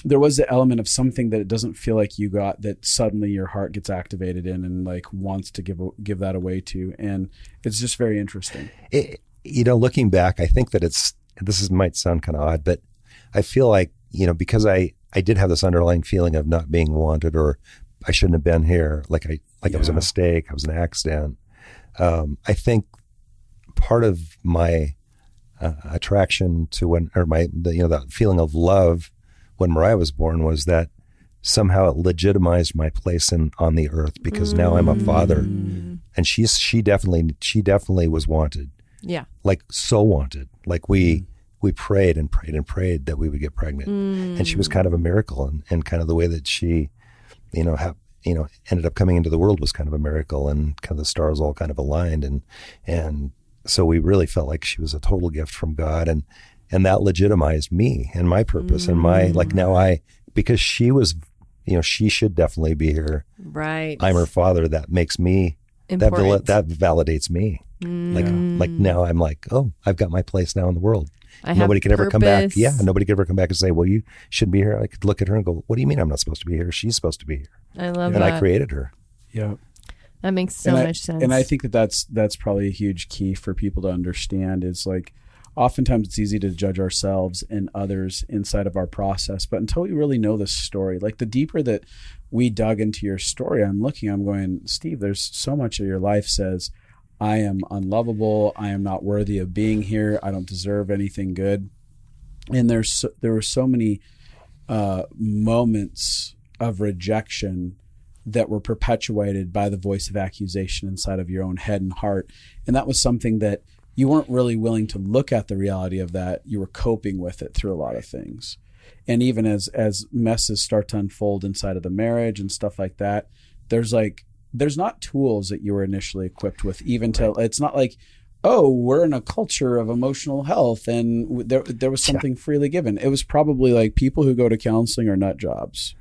there was the element of something that it doesn't feel like you got, that suddenly your heart gets activated in and like wants to give that away to, and it's just very interesting. Looking back, I think that this might sound kind of odd, but I feel like, because I did have this underlying feeling of not being wanted, or I shouldn't have been here. It was a mistake. I was an accident. I think part of my attraction to the feeling of love when Mariah was born was that somehow it legitimized my place on the earth, because now I'm a father, and she definitely was wanted. Yeah. Like so wanted. Like we prayed and prayed and prayed that we would get pregnant. And she was kind of a miracle, and kind of the way that she, ended up coming into the world was kind of a miracle, and kind of the stars all kind of aligned. And so we really felt like she was a total gift from God, and that legitimized me and my purpose and my, because she was, she should definitely be here. Right. I'm her father. That makes me, that validates me. Like now I'm like, I've got my place now in the world. Nobody could ever come back. Yeah. Nobody could ever come back and say, well, you shouldn't be here. I could look at her and go, what do you mean I'm not supposed to be here? She's supposed to be here. I love that. And I created her. Yeah. That makes so much sense. And I think that's probably a huge key for people to understand, is like, oftentimes it's easy to judge ourselves and others inside of our process. But until we really know this story, like the deeper that we dug into your story, I'm going, Steve, there's so much of your life says, I am unlovable. I am not worthy of being here. I don't deserve anything good. And there were so many moments of rejection that were perpetuated by the voice of accusation inside of your own head and heart. And that was something that you weren't really willing to look at the reality of that. You were coping with it through a lot of things. And even as messes start to unfold inside of the marriage and stuff like that, there's not tools that you were initially equipped with, even to, it's not like, we're in a culture of emotional health and there was something freely given. It was probably like people who go to counseling are nut jobs.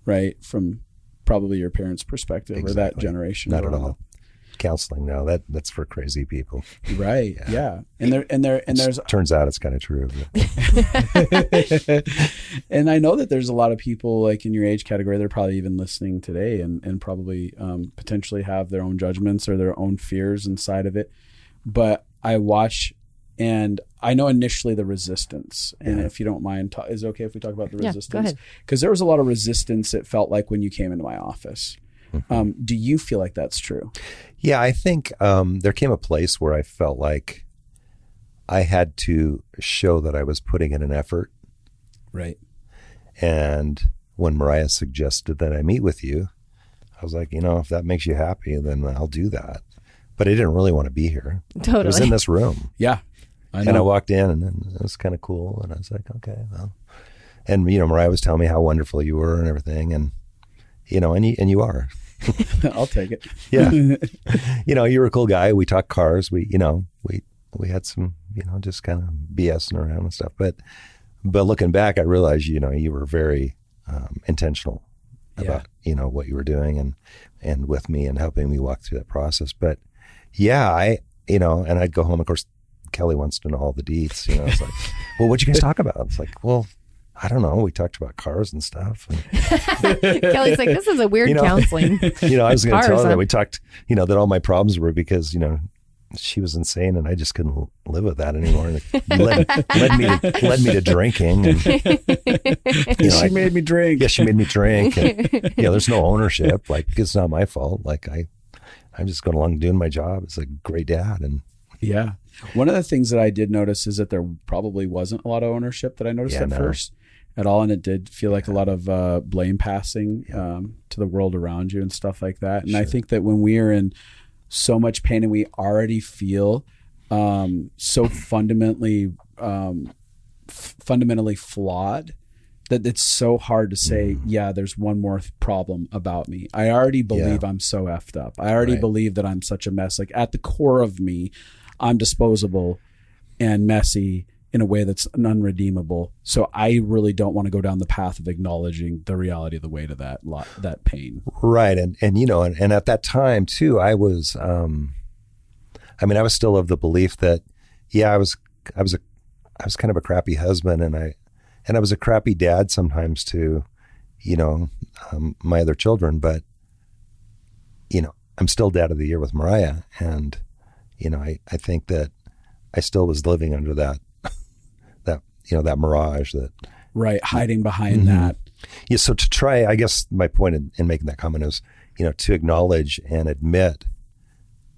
Right. From probably your parents' perspective, or that generation. Not at all. Counseling, no, that's for crazy people. Right. Yeah. And there's turns out it's kind of true. And I know that there's a lot of people like in your age category, they're probably even listening today and probably potentially have their own judgments or their own fears inside of it. But I watch, and I know initially the resistance. And if you don't mind, is it okay if we talk about the resistance? Go ahead. Because there was a lot of resistance, it felt like, when you came into my office. Do you feel like that's true? Yeah, I think there came a place where I felt like I had to show that I was putting in an effort. Right. And when Mariah suggested that I meet with you, I was like, if that makes you happy, then I'll do that. But I didn't really want to be here. Totally. It was in this room. Yeah. I know. And I walked in and it was kind of cool. And I was like, okay, well. And, Mariah was telling me how wonderful you were and everything. And, and you are. I'll take it. Yeah. You were a cool guy. We talked cars. We had some, just kind of BSing around and stuff. But looking back, I realized, you were very intentional about, what you were doing and with me and helping me walk through that process. But yeah, and I'd go home. Of course, Kelly wants to know all the deets. It's like, well, what'd you guys talk about? It's like, well, I don't know. We talked about cars and stuff. Kelly's like, this is a weird counseling. I was going to tell her that we talked, that all my problems were because, she was insane and I just couldn't live with that anymore. And it led me to drinking. And, she made me drink. Yeah, she made me drink. And, there's no ownership. Like, it's not my fault. Like, I'm just going along doing my job as a great dad. And yeah. One of the things that I did notice is that there probably wasn't a lot of ownership that I noticed first at all. And it did feel like a lot of blame passing to the world around you and stuff like that. And I think that when we are in so much pain and we already feel so fundamentally flawed, that it's so hard to say, there's one more problem about me. I already believe I'm so effed up. I already believe that I'm such a mess. Like at the core of me, I'm disposable and messy in a way that's unredeemable. So I really don't want to go down the path of acknowledging the reality of the weight of that pain. Right. And at that time too, I was, I was still of the belief that, I was kind of a crappy husband and I was a crappy dad sometimes to, my other children, but, I'm still dad of the year with Mariah. And, I think that I still was living under that mirage that. Right. Hiding behind that. Yeah. So to try, I guess my point in making that comment is, to acknowledge and admit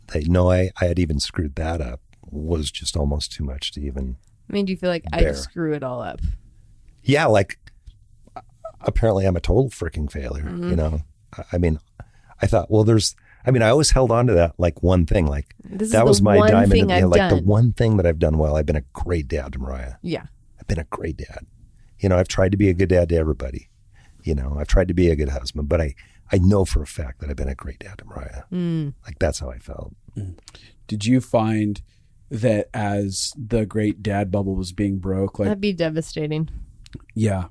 that, I had even screwed that up was just almost too much to even. Made you feel like bear. I screw it all up. Yeah. Like apparently I'm a total freaking failure, I thought, well, I always held on to that like one thing, like that was my diamond in the like the one thing that I've done well. I've been a great dad to Mariah. Yeah. I've been a great dad. I've tried to be a good dad to everybody. I've tried to be a good husband, but I know for a fact that I've been a great dad to Mariah. Like that's how I felt. Did you find that as the great dad bubble was being broke, like that'd be devastating? Yeah.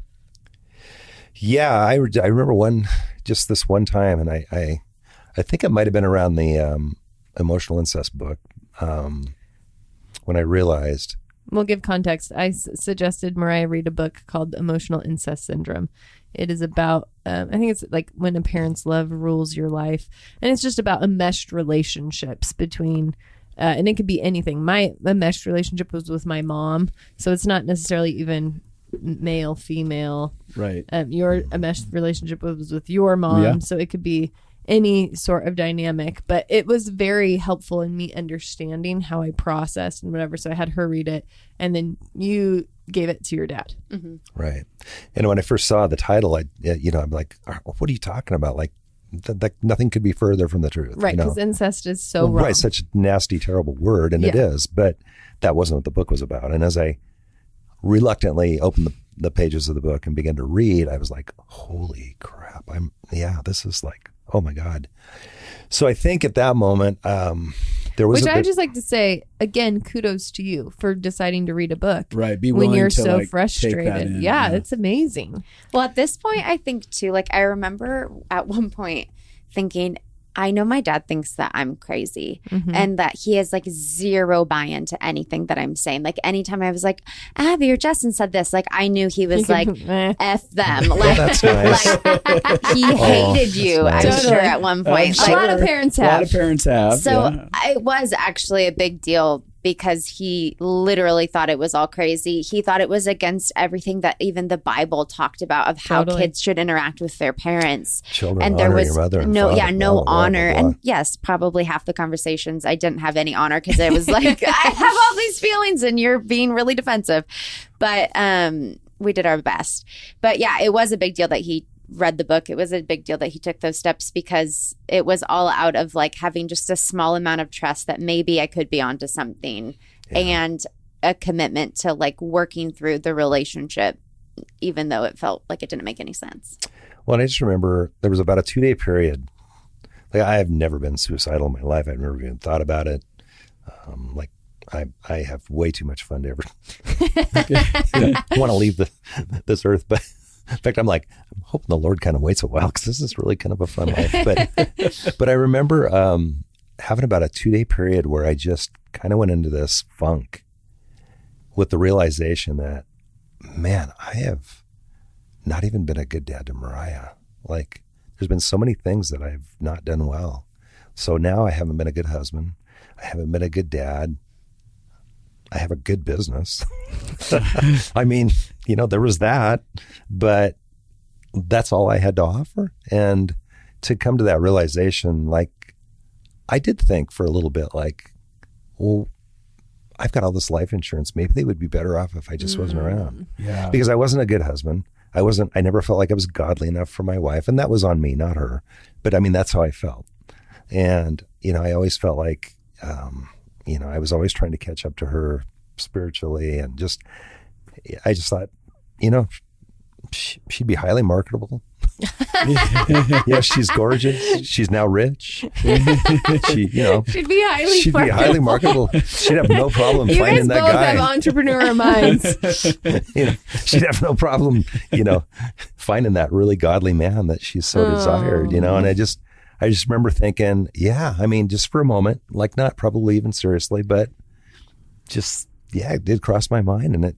Yeah. I remember this one time, and I think it might have been around the emotional incest book when I realized. We'll give context. I suggested Mariah read a book called Emotional Incest Syndrome. It is about, I think it's like when a parent's love rules your life. And it's just about enmeshed relationships between, and it could be anything. My enmeshed relationship was with my mom. So it's not necessarily even male, female. Right. Your enmeshed relationship was with your mom. Yeah. So it could be any sort of dynamic, but it was very helpful in me understanding how I processed and whatever. So I had her read it, and then you gave it to your dad. Right. And when I first saw the title, I'm like, what are you talking about? Like, nothing could be further from the truth. Right. Because incest is so wrong. Right. Such a nasty, terrible word. And it is, but that wasn't what the book was about. And as I reluctantly opened the pages of the book and began to read, I was like, holy crap. This is like, oh my God. So I think at that moment, there was I just like to say, again, kudos to you for deciding to read a book. Right. Be when willing you're to so frustrated. Yeah, it's amazing. Well, at this point, I think too, like I remember at one point thinking, I know my dad thinks that I'm crazy and that he has like zero buy-in to anything that I'm saying. Like anytime I was like, Abby or Justin said this, like I knew he was like, F them. Like, that's nice. Like he hated you, nice. I'm sure, at one point. A lot of parents have. A lot of parents have. So it was actually a big deal because he literally thought it was all crazy. He thought it was against everything that even the Bible talked about of how kids should interact with their parents. Children, and there was your mother and no, father, no honor. Blah, blah, blah. And yes, probably half the conversations I didn't have any honor because it was like, I have all these feelings and you're being really defensive. But we did our best. But yeah, it was a big deal that he read the book, it was a big deal that he took those steps, because it was all out of like having just a small amount of trust that maybe I could be onto something, and a commitment to like working through the relationship, even though it felt like it didn't make any sense. Well, I just remember there was about a 2-day period. Like, I have never been suicidal in my life. I've never even thought about it. Like, I have way too much fun to ever want to leave this earth. But in fact, I'm hoping the Lord kind of waits a while, because this is really kind of a fun life. But I remember having about a 2-day period where I just kind of went into this funk with the realization that, man, I have not even been a good dad to Mariah. Like, there's been so many things that I've not done well. So now I haven't been a good husband. I haven't been a good dad. I have a good business. I mean, there was that, but that's all I had to offer. And to come to that realization, like, I did think for a little bit, like, well, I've got all this life insurance. Maybe they would be better off if I just wasn't around. Yeah. Because I wasn't a good husband. I never felt like I was godly enough for my wife, and that was on me, not her. But I mean, that's how I felt. And, I always felt like, I was always trying to catch up to her spiritually, and I just thought, she'd be highly marketable. Yeah, she's gorgeous. She's now rich. She'd be highly marketable. She'd have no problem finding that guy. You guys both have entrepreneur minds. She'd have no problem, finding that really godly man that she so desired, And I just remember thinking, yeah, I mean, just for a moment, like, not probably even seriously, but just, yeah, it did cross my mind. And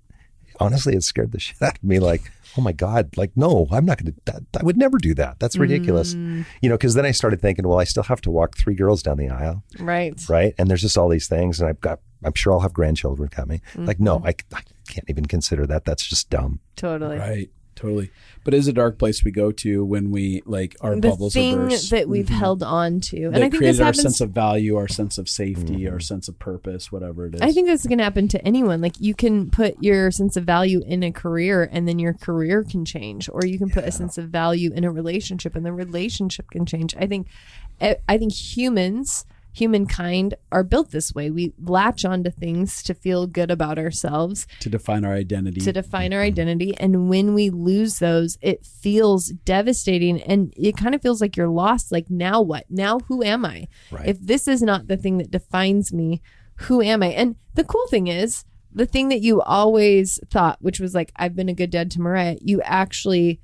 honestly, it scared the shit out of me. Like, oh my God, like, no, I'm not going to, I would never do that. That's ridiculous. Because then I started thinking, well, I still have to walk 3 girls down the aisle. Right. And there's just all these things. And I'm sure I'll have grandchildren coming. Like, no, I can't even consider that. That's just dumb. Totally. Right. Totally. But it's a dark place we go to when we, like, our bubbles are burst. That we've held on to. And I think created our sense of value, our sense of safety, our sense of purpose, whatever it is. I think this can happen to anyone. Like, you can put your sense of value in a career, and then your career can change. Or you can put a sense of value in a relationship, and the relationship can change. I think humankind are built this way. We latch onto things to feel good about ourselves. To define our identity. And when we lose those, it feels devastating. And it kind of feels like you're lost. Like, now what? Now who am I? Right. If this is not the thing that defines me, who am I? And the cool thing is, the thing that you always thought, which was like, I've been a good dad to Mariah, you actually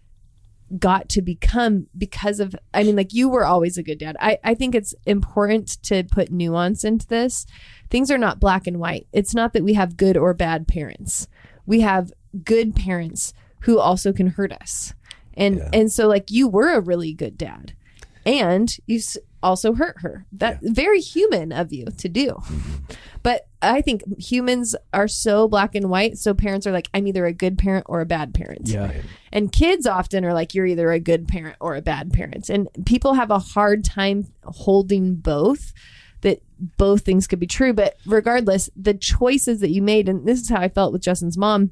got to become because of, I mean, like, you were always a good dad. I think it's important to put nuance into this. Things are not black and white. It's not that we have good or bad parents. We have good parents who also can hurt us. And so, like, you were a really good dad, and you also hurt her. That's very human of you to do. But I think humans are so black and white. So parents are like, I'm either a good parent or a bad parent. Yeah. And kids often are like, you're either a good parent or a bad parent. And people have a hard time holding both, that both things could be true. But regardless, the choices that you made, and this is how I felt with Justin's mom,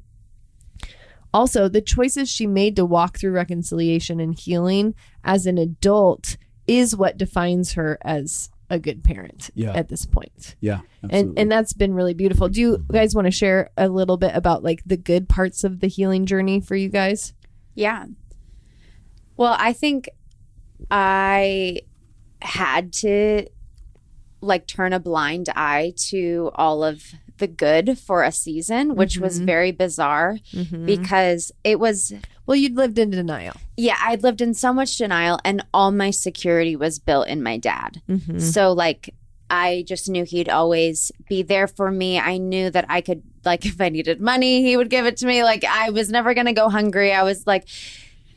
also the choices she made to walk through reconciliation and healing as an adult is what defines her as a good parent at this point. Yeah. Absolutely. And that's been really beautiful. Do you guys want to share a little bit about, like, the good parts of the healing journey for you guys? Yeah. Well, I think I had to, like, turn a blind eye to all of the good for a season, which was very bizarre because it was... Well, you'd lived in denial. Yeah, I'd lived in so much denial, and all my security was built in my dad. So, like, I just knew he'd always be there for me. I knew that I could, like, if I needed money, he would give it to me. Like, I was never going to go hungry. I was like,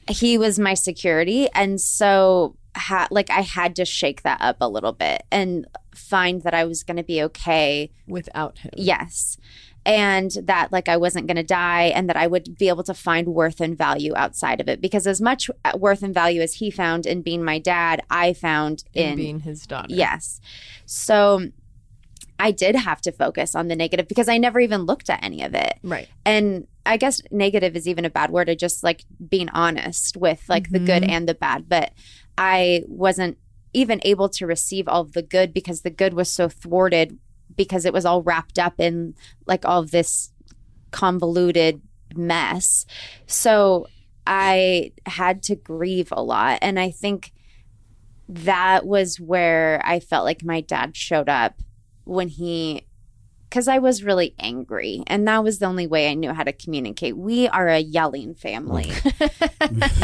he was my security. And so, I had to shake that up a little bit and find that I was going to be okay without him. Yes. And that, like, I wasn't going to die, and that I would be able to find worth and value outside of it. Because as much worth and value as he found in being my dad, I found in being his daughter. Yes. So I did have to focus on the negative because I never even looked at any of it. Right. And I guess negative is even a bad word. I just like being honest with like the good and the bad. But I wasn't even able to receive all of the good because the good was so thwarted because it was all wrapped up in like all of this convoluted mess. So I had to grieve a lot. And I think that was where I felt like my dad showed up when because I was really angry, and that was the only way I knew how to communicate. We are a yelling family.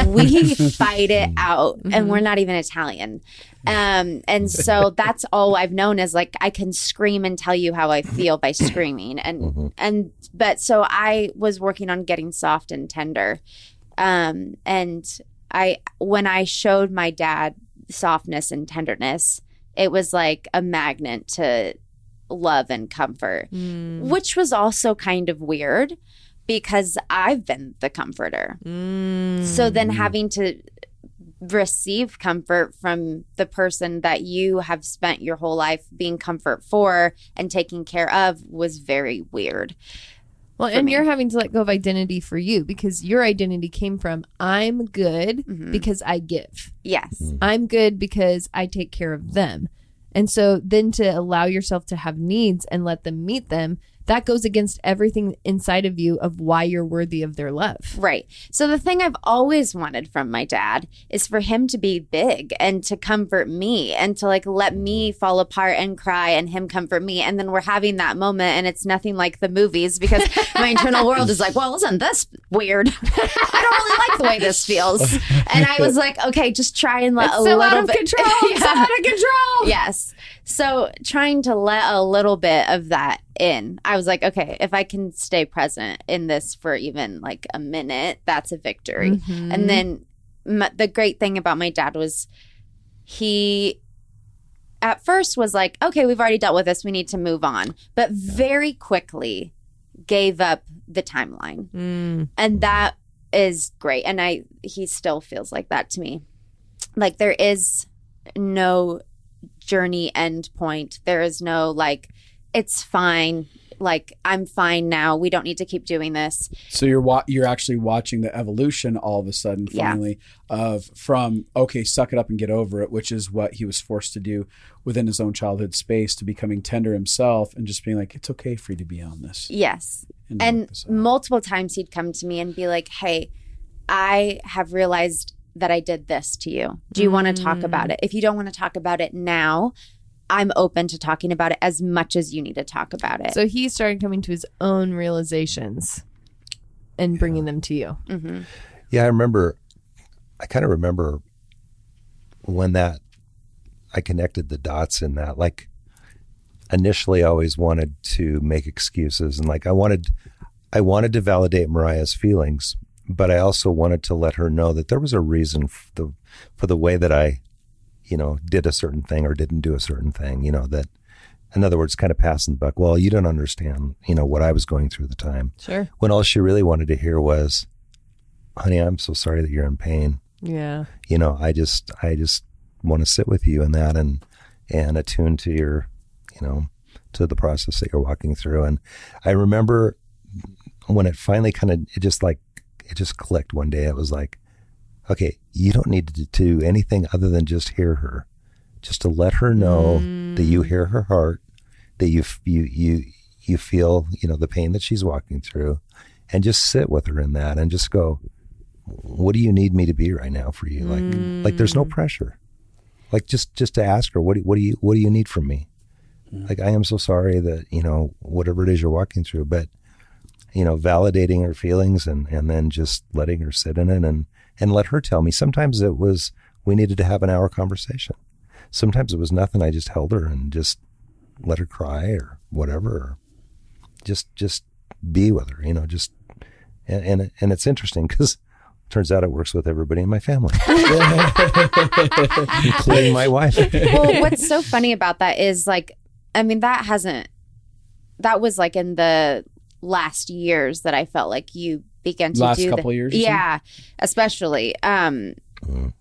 We fight it out, and we're not even Italian. And so that's all I've known is like I can scream and tell you how I feel by screaming. But so I was working on getting soft and tender. And when I showed my dad softness and tenderness, it was like a magnet to love and comfort, which was also kind of weird because I've been the comforter. So then having to receive comfort from the person that you have spent your whole life being comfort for and taking care of was very weird. Well, and you're having to let go of identity for you because your identity came from I'm good because I give. Yes. I'm good because I take care of them. And so then to allow yourself to have needs and let them meet them, that goes against everything inside of you of why you're worthy of their love. Right. So the thing I've always wanted from my dad is for him to be big and to comfort me and to like let me fall apart and cry and him comfort me. And then we're having that moment and it's nothing like the movies because my internal world is like, well, isn't this weird? I don't really like the way this feels. And I was like, okay, just try and let it's a so little out of bit. control. It's so out of control. Yes. So trying to let a little bit of that in, I was like, okay, if I can stay present in this for even like a minute, that's a victory. And then the great thing about my dad was he at first was like, okay, we've already dealt with this. We need to move on. But very quickly gave up the timeline. And that is great. And he still feels like that to me. Like there is no journey end point. There is no like, it's fine. Like I'm fine now. We don't need to keep doing this. So you're actually watching the evolution all of a sudden, finally, from okay, suck it up and get over it, which is what he was forced to do within his own childhood space, to becoming tender himself and just being like, it's okay for you to be on this. Yes. And multiple times he'd come to me and be like, hey, I have realized that I did this to you. Do you want to talk about it? If you don't want to talk about it now, I'm open to talking about it as much as you need to talk about it. So he started coming to his own realizations and bringing them to you. Yeah, I kind of remember when I connected the dots in that. Like initially I always wanted to make excuses and like I wanted to validate Mariah's feelings, but I also wanted to let her know that there was a reason for the way that I did a certain thing or didn't do a certain thing, that, in other words, kind of passing the buck. Well, you don't understand, what I was going through at the time. Sure. When all she really wanted to hear was, honey, I'm so sorry that you're in pain. Yeah. I just want to sit with you in that and attune to your, to the process that you're walking through. And I remember when it finally it just clicked one day. It was like, okay, you don't need to do anything other than just hear her, just to let her know that you hear her heart, that you feel, the pain that she's walking through, and just sit with her in that and just go, what do you need me to be right now for you? Like there's no pressure. Like just to ask her, what do you need from me? Like, I am so sorry that, whatever it is you're walking through, but, validating her feelings and then just letting her sit in it and let her tell me. Sometimes it was, we needed to have an hour conversation. Sometimes it was nothing. I just held her and just let her cry or whatever, or just be with her, and it's interesting because it turns out it works with everybody in my family, including my wife. Well, what's so funny about that is like, I mean, that was like in the last years that I felt like you began to last couple of years. Yeah, especially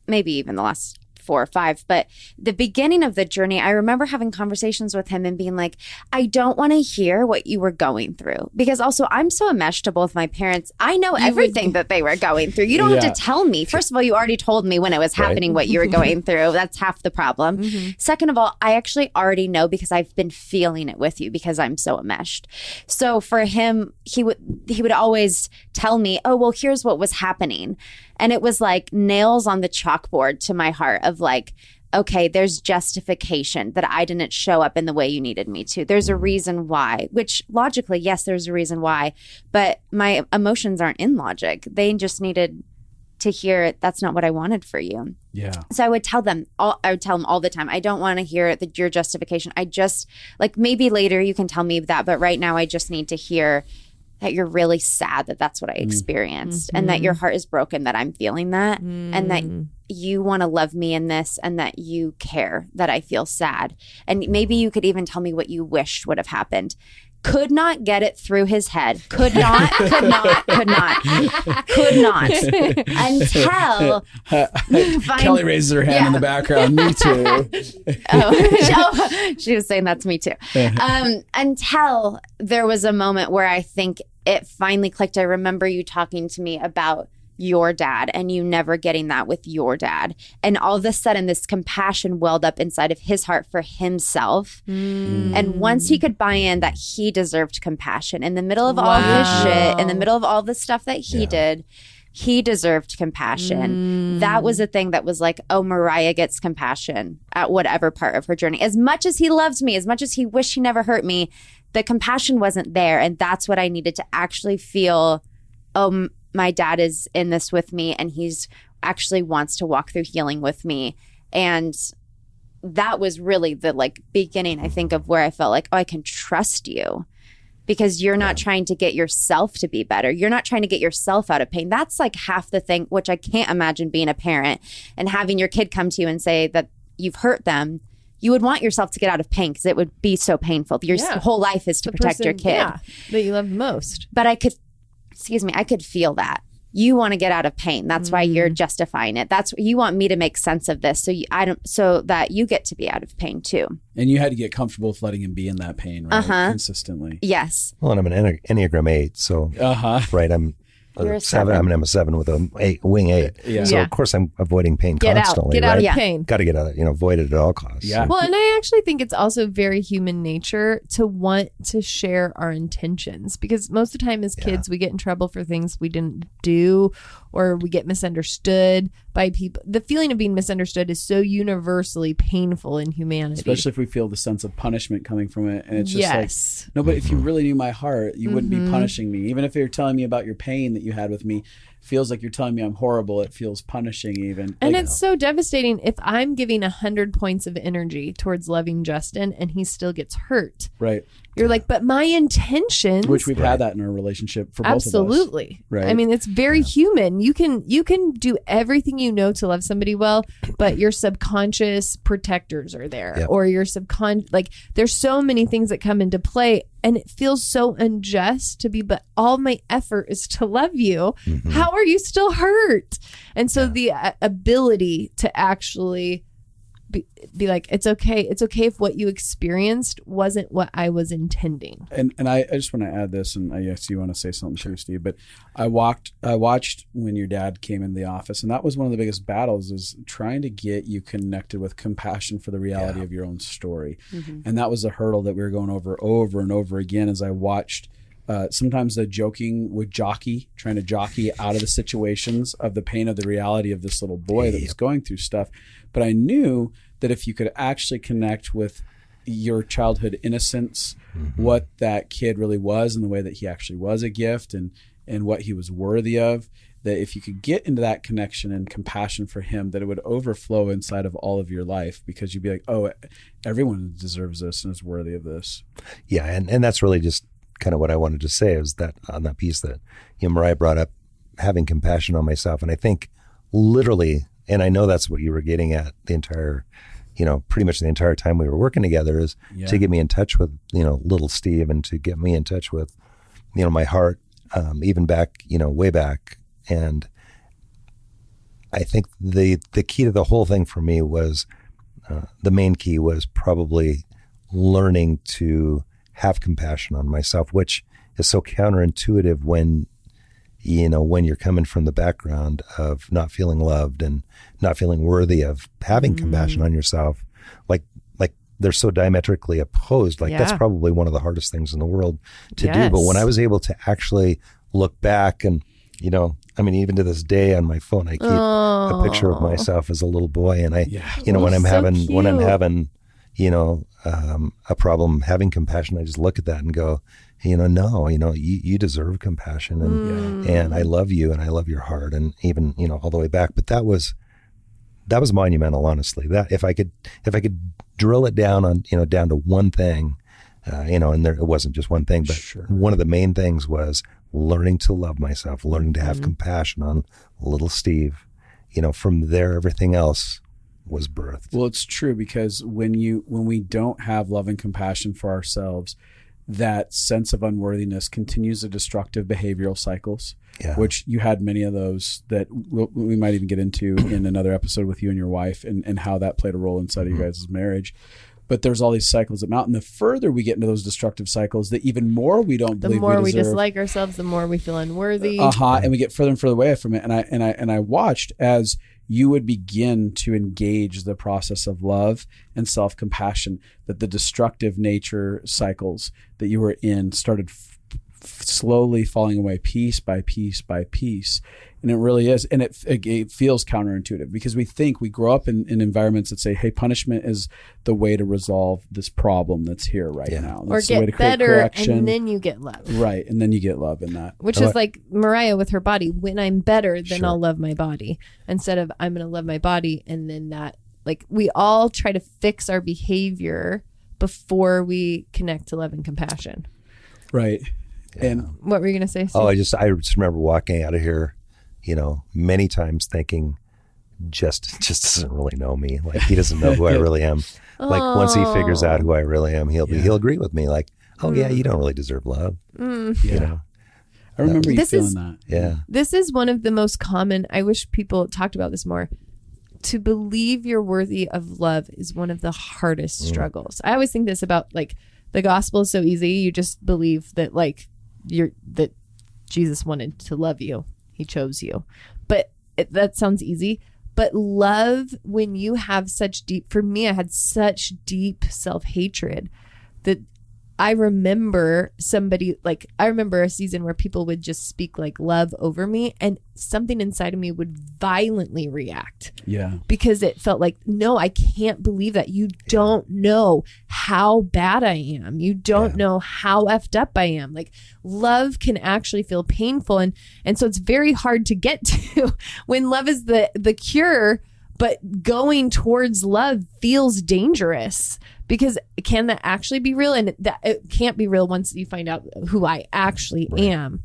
maybe even the last 4 or 5. But the beginning of the journey, I remember having conversations with him and being like, I don't want to hear what you were going through. Because also I'm so enmeshed to both my parents. I know everything that they were going through. You don't have to tell me. First of all, you already told me when it was happening what you were going through. That's half the problem. Second of all, I actually already know because I've been feeling it with you because I'm so enmeshed. So for him, he would always tell me, oh, well, here's what was happening. And it was like nails on the chalkboard to my heart of like, okay, there's justification that I didn't show up in the way you needed me to. There's a reason why, which logically, yes, there's a reason why, but my emotions aren't in logic. They just needed to hear that's not what I wanted for you. Yeah. So I would tell them all the time, I don't want to hear your justification. I just like, maybe later you can tell me that, but right now I just need to hear that you're really sad that that's what I experienced and that your heart is broken that I'm feeling that and that you want to love me in this and that you care that I feel sad. And maybe you could even tell me what you wished would have happened. Could not get it through his head. Could not until Kelly raises her hand in the background. Me too. She was saying that's me too. Until there was a moment where I think it finally clicked. I remember you talking to me about your dad and you never getting that with your dad. And all of a sudden this compassion welled up inside of his heart for himself. And once he could buy in that he deserved compassion in the middle of all his shit, in the middle of all the stuff that he did, he deserved compassion. That was a thing that was like, oh, Mariah gets compassion at whatever part of her journey. As much as he loved me, as much as he wished he never hurt me, the compassion wasn't there. And that's what I needed to actually feel, oh, my dad is in this with me and he's actually wants to walk through healing with me. And that was really the like beginning, I think, of where I felt like, oh, I can trust you because you're not trying to get yourself to be better. You're not trying to get yourself out of pain. That's like half the thing, which I can't imagine being a parent and having your kid come to you and say that you've hurt them. You would want yourself to get out of pain because it would be so painful. Your whole life is to protect your kid. That you love the most. But I could feel that. You want to get out of pain. That's why you're justifying it. That's you want me to make sense of this so that you get to be out of pain too. And you had to get comfortable with letting him be in that pain, right? Consistently. Yes. Well, and I'm an Enneagram 8, so right, I'm a 7. I'm an M7 with a wing 8. Yeah. So of course I'm avoiding pain constantly. Get out of pain. Got to get out. Avoid it at all costs. Yeah. Well, and I actually think it's also very human nature to want to share our intentions because most of the time as kids we get in trouble for things we didn't do or we get misunderstood by people. The feeling of being misunderstood is so universally painful in humanity. Especially if we feel the sense of punishment coming from it. And it's just like, no, but if you really knew my heart, you wouldn't be punishing me. Even if you're telling me about your pain that you had with me, feels like you're telling me I'm horrible. It feels punishing even. And it's so devastating if I'm giving 100 points of energy towards loving Justin and he still gets hurt. Right. You're like, but my intentions. Which we've had that in our relationship for both of us. Absolutely. Right. I mean, it's very human. You can do everything you know to love somebody well, but your subconscious protectors are there or your like there's so many things that come into play and it feels so unjust to be, but all my effort is to love you. How are you still hurt? And so the ability to actually be like, it's okay if what you experienced wasn't what I was intending. And I just want to add this, and I guess you want to say something too, Steve, but I watched when your dad came into the office, and that was one of the biggest battles is trying to get you connected with compassion for the reality of your own story. And that was a hurdle that we were going over and over again as I watched sometimes the joking would trying to jockey out of the situations of the pain of the reality of this little boy that was going through stuff. But I knew that if you could actually connect with your childhood innocence, what that kid really was and the way that he actually was a gift and what he was worthy of, that if you could get into that connection and compassion for him, that it would overflow inside of all of your life because you'd be like, oh, everyone deserves this and is worthy of this. Yeah. And that's really just kind of what I wanted to say is that on that piece that Mariah brought up, having compassion on myself. And I think literally, and I know that's what you were getting at the entire, pretty much the entire time we were working together is to get me in touch with, little Steve and to get me in touch with, my heart, even back, way back. And I think the key to the whole thing for me was, the main key was probably learning to have compassion on myself, which is so counterintuitive when you're coming from the background of not feeling loved and not feeling worthy of having compassion on yourself. Like they're so diametrically opposed. Like that's probably one of the hardest things in the world to do. But when I was able to actually look back and, even to this day on my phone, I keep a picture of myself as a little boy. And when I'm having, a problem having compassion, I just look at that and go, no, you deserve compassion and I love you and I love your heart, and even, all the way back. But that was monumental, honestly. That if I could drill it down down to one thing, and it wasn't just one thing, but one of the main things was learning to love myself, learning to have compassion on little Steve. From there, everything else was birthed. Well, it's true, because when we don't have love and compassion for ourselves, that sense of unworthiness continues the destructive behavioral cycles, which you had many of those that we might even get into in another episode with you and your wife, and how that played a role inside of you guys' marriage. But there's all these cycles that mount, and the further we get into those destructive cycles, the even more we don't believe we deserve. The more we dislike ourselves, the more we feel unworthy. And we get further and further away from it. And I watched as you would begin to engage the process of love and self-compassion, that the destructive nature cycles that you were in started slowly falling away, piece by piece by piece. And it really is. And it feels counterintuitive, because we grow up in environments that say, hey, punishment is the way to resolve this problem that's here right now. That's or the way to get better, correction. and then you get love. Right. And then you get love in that. Which is like Mariah with her body. When I'm better, then I'll love my body. Instead of I'm going to love my body, and then that, like, we all try to fix our behavior before we connect to love and compassion. Right. Yeah. And what were you going to say, Steve? I just remember walking out of here, many times thinking, just doesn't really know me. Like, he doesn't know who I really am. Like, once he figures out who I really am, he'll agree with me. Like, you don't really deserve love. I remember you feeling that. Yeah. This is one of the most common, I wish people talked about this more. To believe you're worthy of love is one of the hardest struggles. I always think this about, like, the gospel is so easy. You just believe that, like, that Jesus wanted to love you. He chose you. But that sounds easy. But love, when you have for me, I had such deep self-hatred that I remember a season where people would just speak like love over me, and something inside of me would violently react. Yeah. Because it felt like, no, I can't believe that. You don't know how bad I am. You don't know how effed up I am. Like, love can actually feel painful. And so it's very hard to get to when love is the cure, but going towards love feels dangerous. Because can that actually be real? And that it can't be real once you find out who I actually am.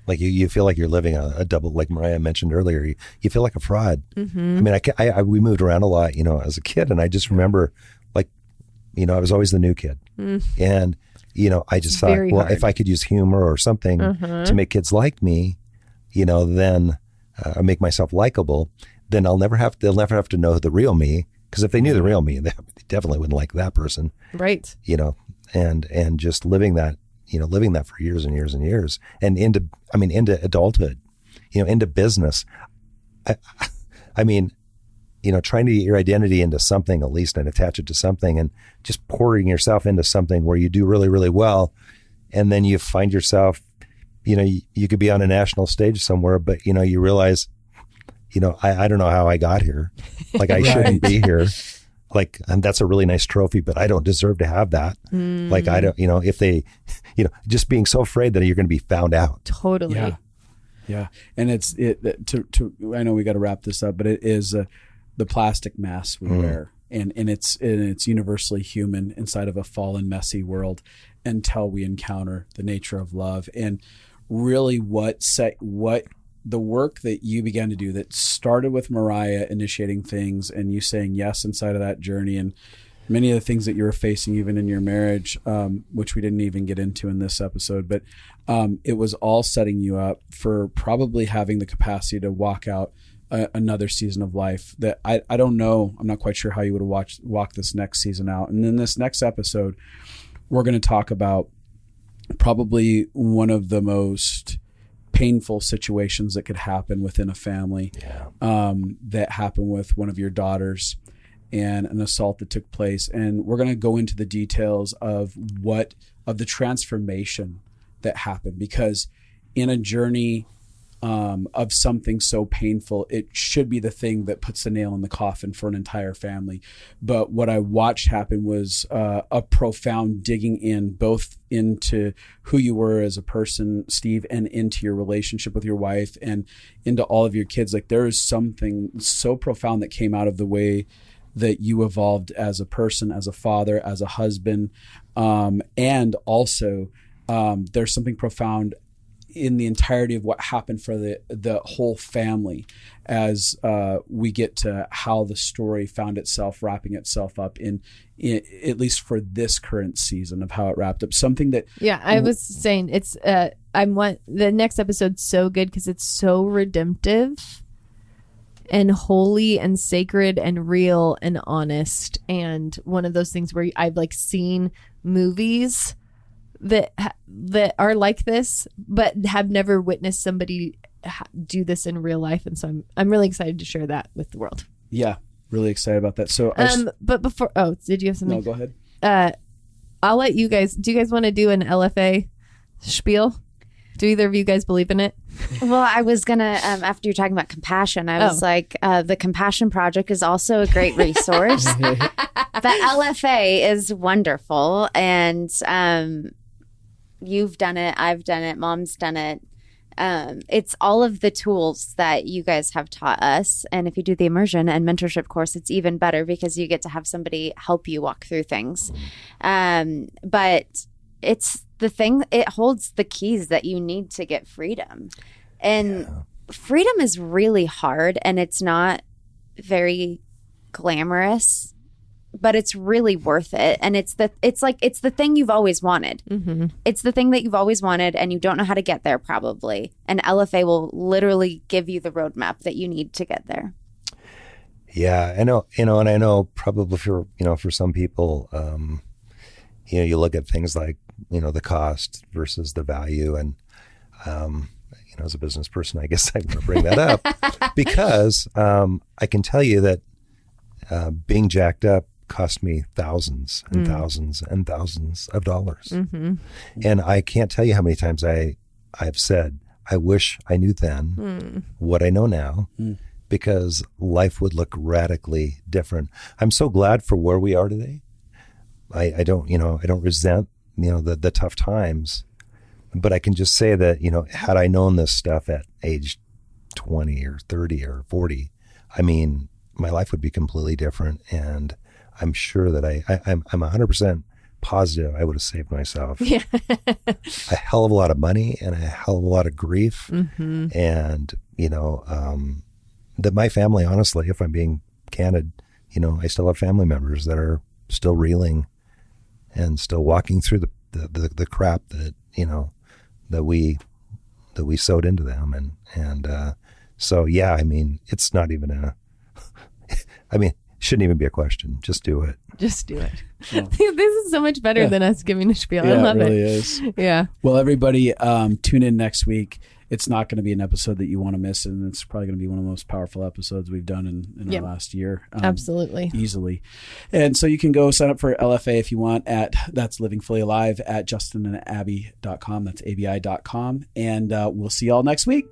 Like, you feel like you're living a double, like Mariah mentioned earlier. You feel like a fraud. I mean, we moved around a lot, as a kid, and I just remember, like, I was always the new kid, and I just thought, well, if I could use humor or something to make kids like me, then make myself likable, then they'll never have to know the real me. Because if they knew the real me, they definitely wouldn't like that person. Right. And just living that for years and years and years, and into adulthood, into business. I mean, trying to get your identity into something at least, and attach it to something, and just pouring yourself into something where you do really, really well. And then you find yourself, you could be on a national stage somewhere, but, you realize, I don't know how I got here. Like, I shouldn't be here. Like, and that's a really nice trophy, but I don't deserve to have that. Like, I don't, if they, just being so afraid that you're going to be found out. Totally. Yeah. And I know we got to wrap this up, but it is the plastic mask we wear. And it's universally human inside of a fallen, messy world until we encounter the nature of love. And really what the work that you began to do that started with Mariah initiating things and you saying yes inside of that journey, and many of the things that you were facing even in your marriage, which we didn't even get into in this episode, but it was all setting you up for probably having the capacity to walk out another season of life that I don't know. I'm not quite sure how you would walk this next season out. And then this next episode, we're going to talk about probably one of the most painful situations that could happen within a family, that happened with one of your daughters and an assault that took place. And we're going to go into the details of the transformation that happened, because in a journey of something so painful, it should be the thing that puts the nail in the coffin for an entire family. But what I watched happen was a profound digging in, both into who you were as a person, Steve, and into your relationship with your wife and into all of your kids. Like, there is something so profound that came out of the way that you evolved as a person, as a father, as a husband. And also there's something profound in the entirety of what happened for the whole family as we get to how the story found itself wrapping itself up in at least for this current season of how it wrapped up. Something that I was saying, it's the next episode's so good because it's so redemptive and holy and sacred and real and honest, and one of those things where I've like seen movies that are like this, but have never witnessed somebody do this in real life, and so I'm really excited to share that with the world. Yeah, really excited about that. So, but before, did you have something? No, go ahead. I'll let you guys. Do you guys want to do an LFA spiel? Do either of you guys believe in it? Well, I was gonna after you're talking about compassion, I was like, the Compassion Project is also a great resource. The LFA is wonderful, and you've done it, I've done it, Mom's done it. It's all of the tools that you guys have taught us. And if you do the immersion and mentorship course, it's even better because you get to have somebody help you walk through things. But it's the thing, it holds the keys that you need to get freedom. And freedom is really hard, and it's not very glamorous, but it's really worth it. And it's the thing you've always wanted. Mm-hmm. It's the thing that you've always wanted, and you don't know how to get there probably. And LFA will literally give you the roadmap that you need to get there. Yeah, I know, and I know probably for some people, you look at things like, the cost versus the value. And, as a business person, I guess I'm going to bring that up because I can tell you that being jacked up cost me thousands and thousands and thousands of dollars. Mm-hmm. And I can't tell you how many times I've said, I wish I knew then what I know now, because life would look radically different. I'm so glad for where we are today. I don't resent, the tough times, but I can just say that, had I known this stuff at age 20 or 30 or 40, I mean, my life would be completely different. And I'm sure that I'm 100% positive I would have saved myself a hell of a lot of money and a hell of a lot of grief. Mm-hmm. And, that my family, honestly, if I'm being candid, I still have family members that are still reeling and still walking through the crap that, that we sowed into them. And so, yeah, I mean, it's not even shouldn't even be a question. Just do it. Just do it. Yeah. This is so much better than us giving a spiel. I love it. Really is. Yeah. Well, everybody, tune in next week. It's not going to be an episode that you want to miss, and it's probably going to be one of the most powerful episodes we've done in the last year. Absolutely. Easily. And so you can go sign up for LFA if you want that's Living Fully Alive at justinandabi.com. That's abi.com. And we'll see y'all next week.